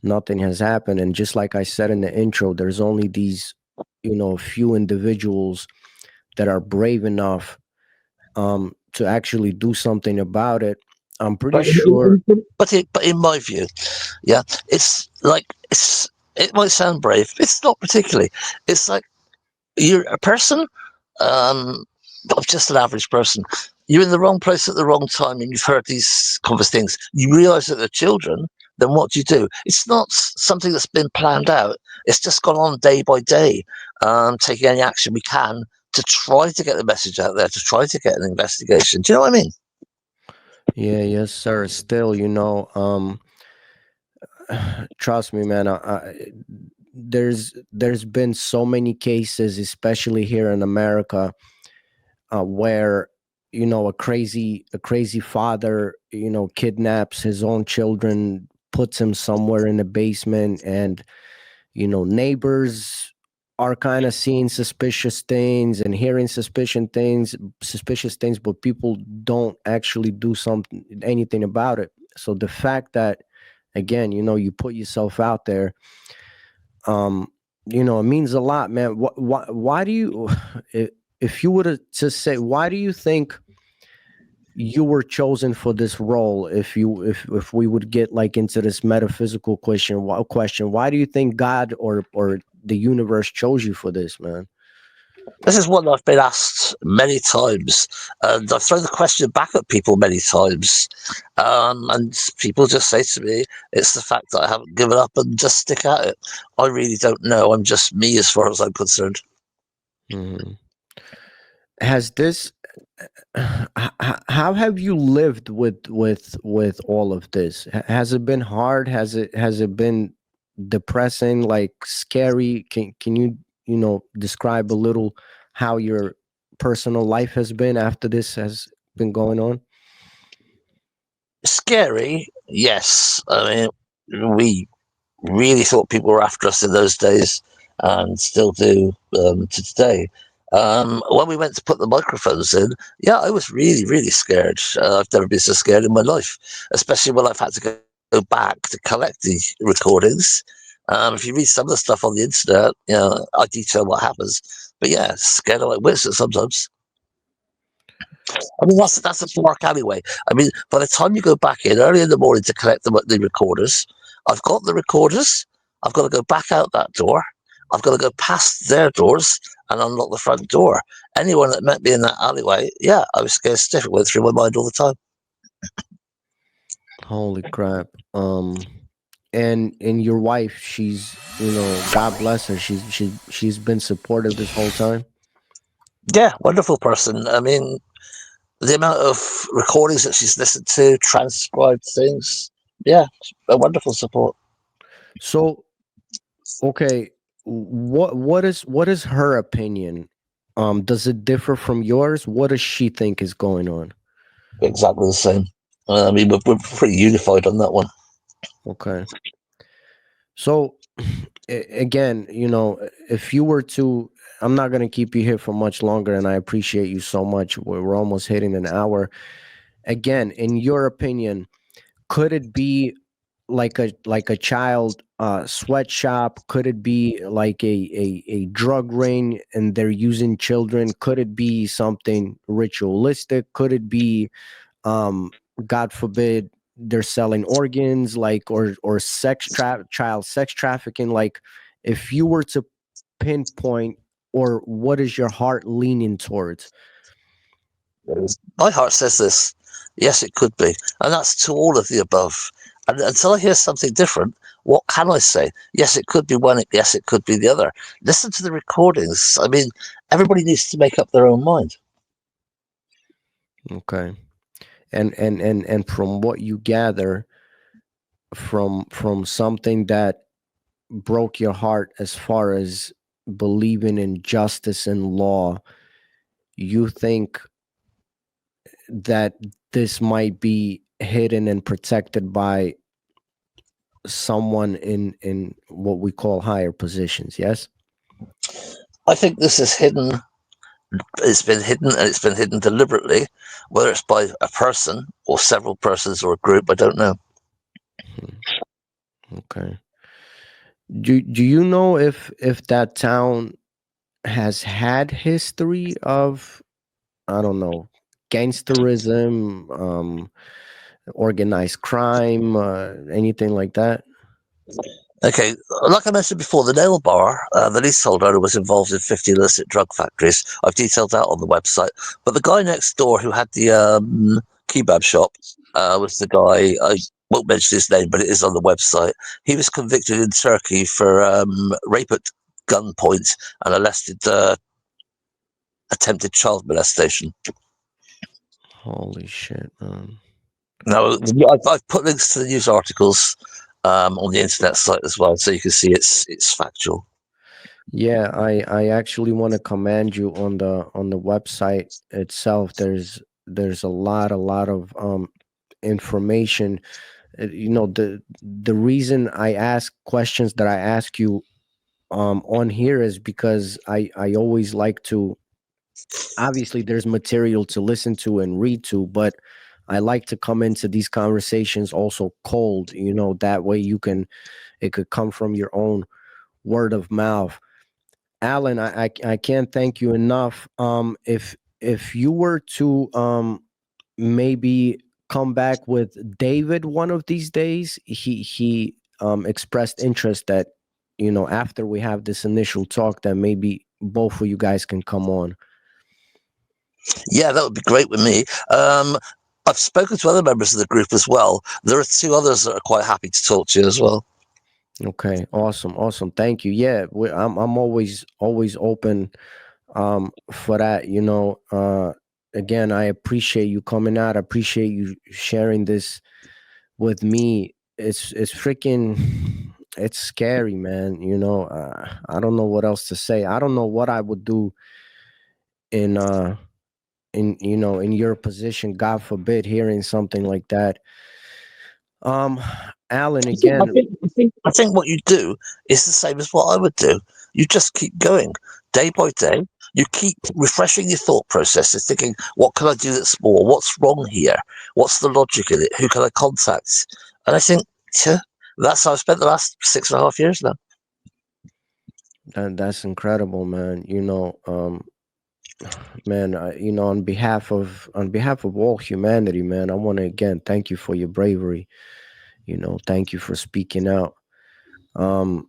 [SPEAKER 1] nothing has happened. And just like I said in the intro, there's only these few individuals that are brave enough to actually do something about it. I'm pretty
[SPEAKER 2] But
[SPEAKER 1] sure.
[SPEAKER 2] but in my view, yeah, it's like it might sound brave. It's not particularly. It's like you're a person, um, just an average person. You're in the wrong place at the wrong time, and you've heard these kind of things. You realise that they're children. Then what do? It's not something that's been planned out. It's just gone on day by day, taking any action we can to try to get the message out there, to try to get an investigation. Do you know what I mean?
[SPEAKER 1] Yeah, yes, sir. Still, trust me, man. There's been so many cases, especially here in America, where a crazy father kidnaps his own children, puts him somewhere in the basement, and neighbors are kind of seeing suspicious things and hearing suspicious things, but people don't actually do anything about it. So the fact that, again, you put yourself out there, it means a lot, man. Why do you if you were to say, why do you think you were chosen for this role? If we would get like into this metaphysical question, why do you think God or the universe chose you for this, man?
[SPEAKER 2] This is one I've been asked many times, and I've thrown the question back at people many times. And people just say to me, it's the fact that I haven't given up and just stick at it. I really don't know. I'm just me as far as I'm concerned.
[SPEAKER 1] Mhm. Has this how have you lived with all of this? Has it been hard? Has it been depressing, like scary? Can you describe a little how your personal life has been after this has been going on?
[SPEAKER 2] Scary, yes. I mean, we really thought people were after us in those days and still do to today. When we went to put the microphones in, yeah, I was really, really scared. I've never been so scared in my life, especially when I've had to go back to collect the recordings. If you read some of the stuff on the internet, I detail what happens. But yeah, scared like wits sometimes. I mean, that's a mark anyway. I mean, by the time you go back in early in the morning to collect the recorders, I've got the recorders. I've got to go back out that door. I've got to go past their doors and unlock the front door. Anyone that met me in that alleyway, yeah, I was scared stiff. It went through my mind all the time.
[SPEAKER 1] Holy crap. And your wife, she's, God bless her. She's been supportive this whole time.
[SPEAKER 2] Yeah, wonderful person. I mean, the amount of recordings that she's listened to, transcribed things, yeah, a wonderful support.
[SPEAKER 1] So, okay, what is her opinion? Does it differ from yours? What does she think is going on?
[SPEAKER 2] Exactly the same. I mean, we're pretty unified on that one.
[SPEAKER 1] Okay. So again, if you were to, I'm not going to keep you here for much longer, and I appreciate you so much. We're almost hitting an hour. Again, in your opinion, could it be like a child sweatshop? Could it be like a drug ring and they're using children? Could it be something ritualistic? Could it be, um God forbid, they're selling organs, like, or child sex trafficking? Like, if you were to pinpoint, or what is your heart leaning towards?
[SPEAKER 2] My heart says this. Yes, it could be. And that's to all of the above. And until I hear something different, what can I say? Yes, it could be one. Yes, it could be the other. Listen to the recordings. I mean, everybody needs to make up their own mind.
[SPEAKER 1] Okay. And from what you gather, from something that broke your heart as far as believing in justice and law, you think that this might be hidden and protected by someone in what we call higher positions, yes?
[SPEAKER 2] I think this is hidden. It's been hidden, and it's been hidden deliberately, whether it's by a person or several persons or a group, I don't know.
[SPEAKER 1] Okay. Do you know if that town has had history of, I don't know, gangsterism, organized crime, anything like that?
[SPEAKER 2] Okay, like I mentioned before, the nail bar, the leasehold owner was involved in 50 illicit drug factories. I've detailed that on the website. But the guy next door who had the kebab shop was the guy, I won't mention his name, but it is on the website. He was convicted in Turkey for rape at gunpoint and arrested attempted child molestation.
[SPEAKER 1] Holy shit.
[SPEAKER 2] Now, I've put links to the news articles on the internet site as well, so you can see it's factual.
[SPEAKER 1] Yeah, I actually want to commend you on the website itself. There's a lot of information. The reason I ask questions that I ask you on here is because I always like to, obviously there's material to listen to and read to, but I like to come into these conversations also cold, that way it could come from your own word of mouth. Alan, I can't thank you enough. If you were to maybe come back with David one of these days, he expressed interest that, after we have this initial talk, that maybe both of you guys can come on.
[SPEAKER 2] Yeah, that would be great with me. I've spoken to other members of the group as well. There are two others that are quite happy to talk to you as well.
[SPEAKER 1] Okay, awesome. Thank you. Yeah, I'm always open for that. Again, I appreciate you coming out. I appreciate you sharing this with me. It's freaking, it's scary, man. I don't know what else to say. I don't know what I would do in in your position. God forbid, hearing something like that. Um, Alan,
[SPEAKER 2] I think, I
[SPEAKER 1] again.
[SPEAKER 2] think, I think, I think what you do is the same as what I would do. You just keep going day by day. You keep refreshing your thought processes, thinking, what can I do that's more? What's wrong here? What's the logic in it? Who can I contact? And I think, that's how I've spent the last 6.5 years now.
[SPEAKER 1] That's incredible, man. Man, on behalf of all humanity, man, I want to again thank you for your bravery. Thank you for speaking out. Um,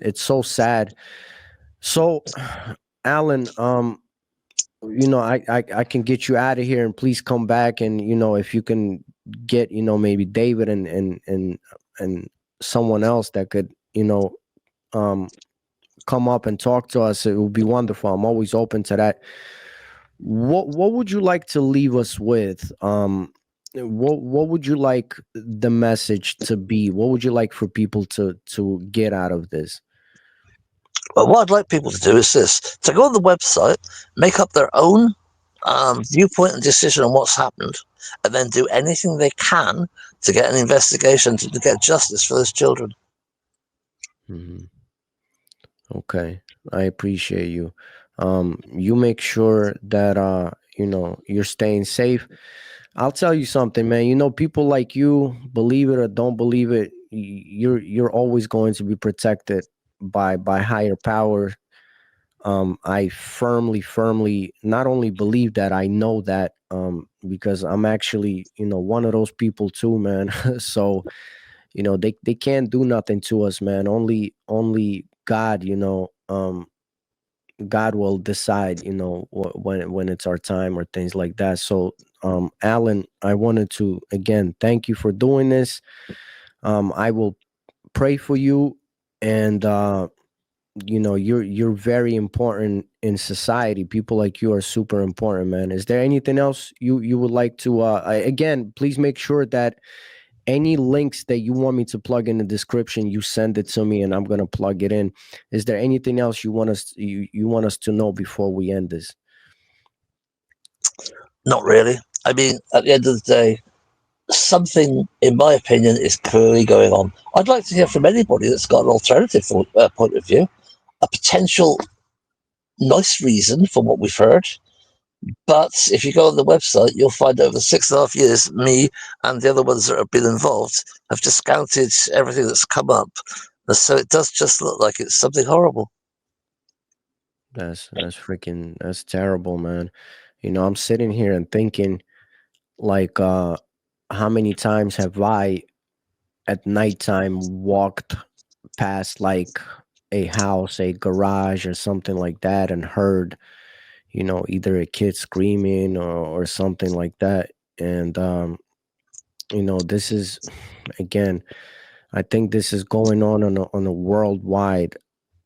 [SPEAKER 1] it's so sad. So, Alan, I can get you out of here, and please come back, and if you can get maybe David and someone else that could um come up and talk to us, it would be wonderful. I'm always open to that. What would you like to leave us with? What would you like the message to be? What would you like for people to get out of this?
[SPEAKER 2] But what I'd like people to do is this: to go on the website, make up their own viewpoint and decision on what's happened, and then do anything they can to get an investigation to get justice for those children.
[SPEAKER 1] Mm-hmm. Okay, I appreciate you. You make sure that you're staying safe. I'll tell you something, man. People like you, believe it or don't believe it, you're always going to be protected by higher power. I firmly not only believe that, I know that, because I'm actually one of those people too, man. So they can't do nothing to us, man. Only God, God will decide, when it's our time or things like that. So, Alan, I wanted to again thank you for doing this. I will pray for you, and you're very important in society. People like you are super important, man. Is there anything else you would like to? Again, please make sure that any links that you want me to plug in the description, you send it to me, and I'm gonna plug it in. Is there anything else you want us to know before we end this?
[SPEAKER 2] Not really. I mean, at the end of the day, something, in my opinion, is clearly going on. I'd like to hear from anybody that's got an alternative point of view, a potential nice reason for what we've heard. But if you go on the website, you'll find over 6.5 years, me and the other ones that have been involved have discounted everything that's come up. So it does just look like it's something horrible.
[SPEAKER 1] That's terrible, man. I'm sitting here and thinking, like, how many times have I at nighttime walked past like a house, a garage, or something like that, and heard either a kid screaming or something like that. And this is, again, I think this is going on a worldwide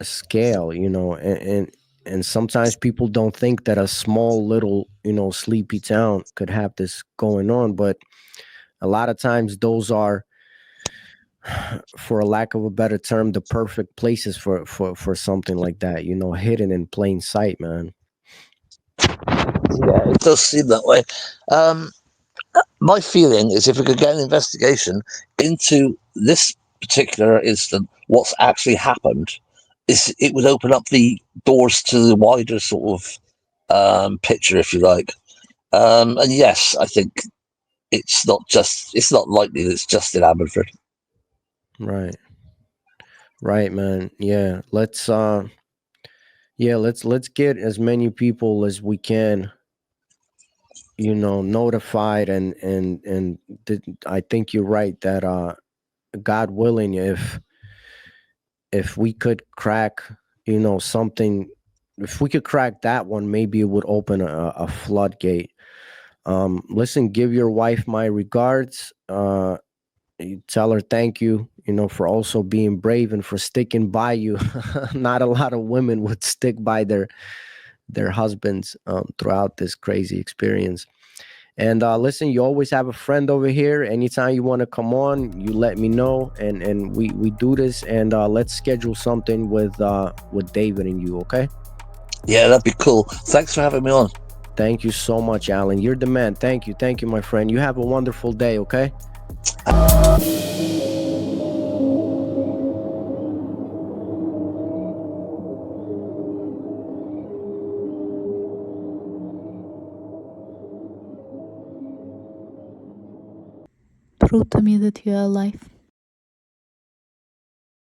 [SPEAKER 1] scale, and sometimes people don't think that a small little sleepy town could have this going on, but a lot of times those are, for a lack of a better term, the perfect places for something like that, hidden in plain sight, man.
[SPEAKER 2] Yeah, it does seem that way. My feeling is if we could get an investigation into this particular incident, what's actually happened, is it would open up the doors to the wider sort of picture, if you like. And yes, I think it's not likely that it's just in Ammanford.
[SPEAKER 1] Right, man. Let's get as many people as we can, notified, and I think you're right that, God willing, if we could crack, something, if we could crack that one, maybe it would open a floodgate. Listen, give your wife my regards. You tell her thank you, for also being brave and for sticking by you. Not a lot of women would stick by their husbands, throughout this crazy experience. And listen, you always have a friend over here. Anytime you want to come on, you let me know, and we do this, and let's schedule something with David and you, okay?
[SPEAKER 2] Yeah, that'd be cool. Thanks for having me on.
[SPEAKER 1] Thank you so much, Alan. You're the man. Thank you, my friend. You have a wonderful day, okay?
[SPEAKER 3] prove to me that you are alive.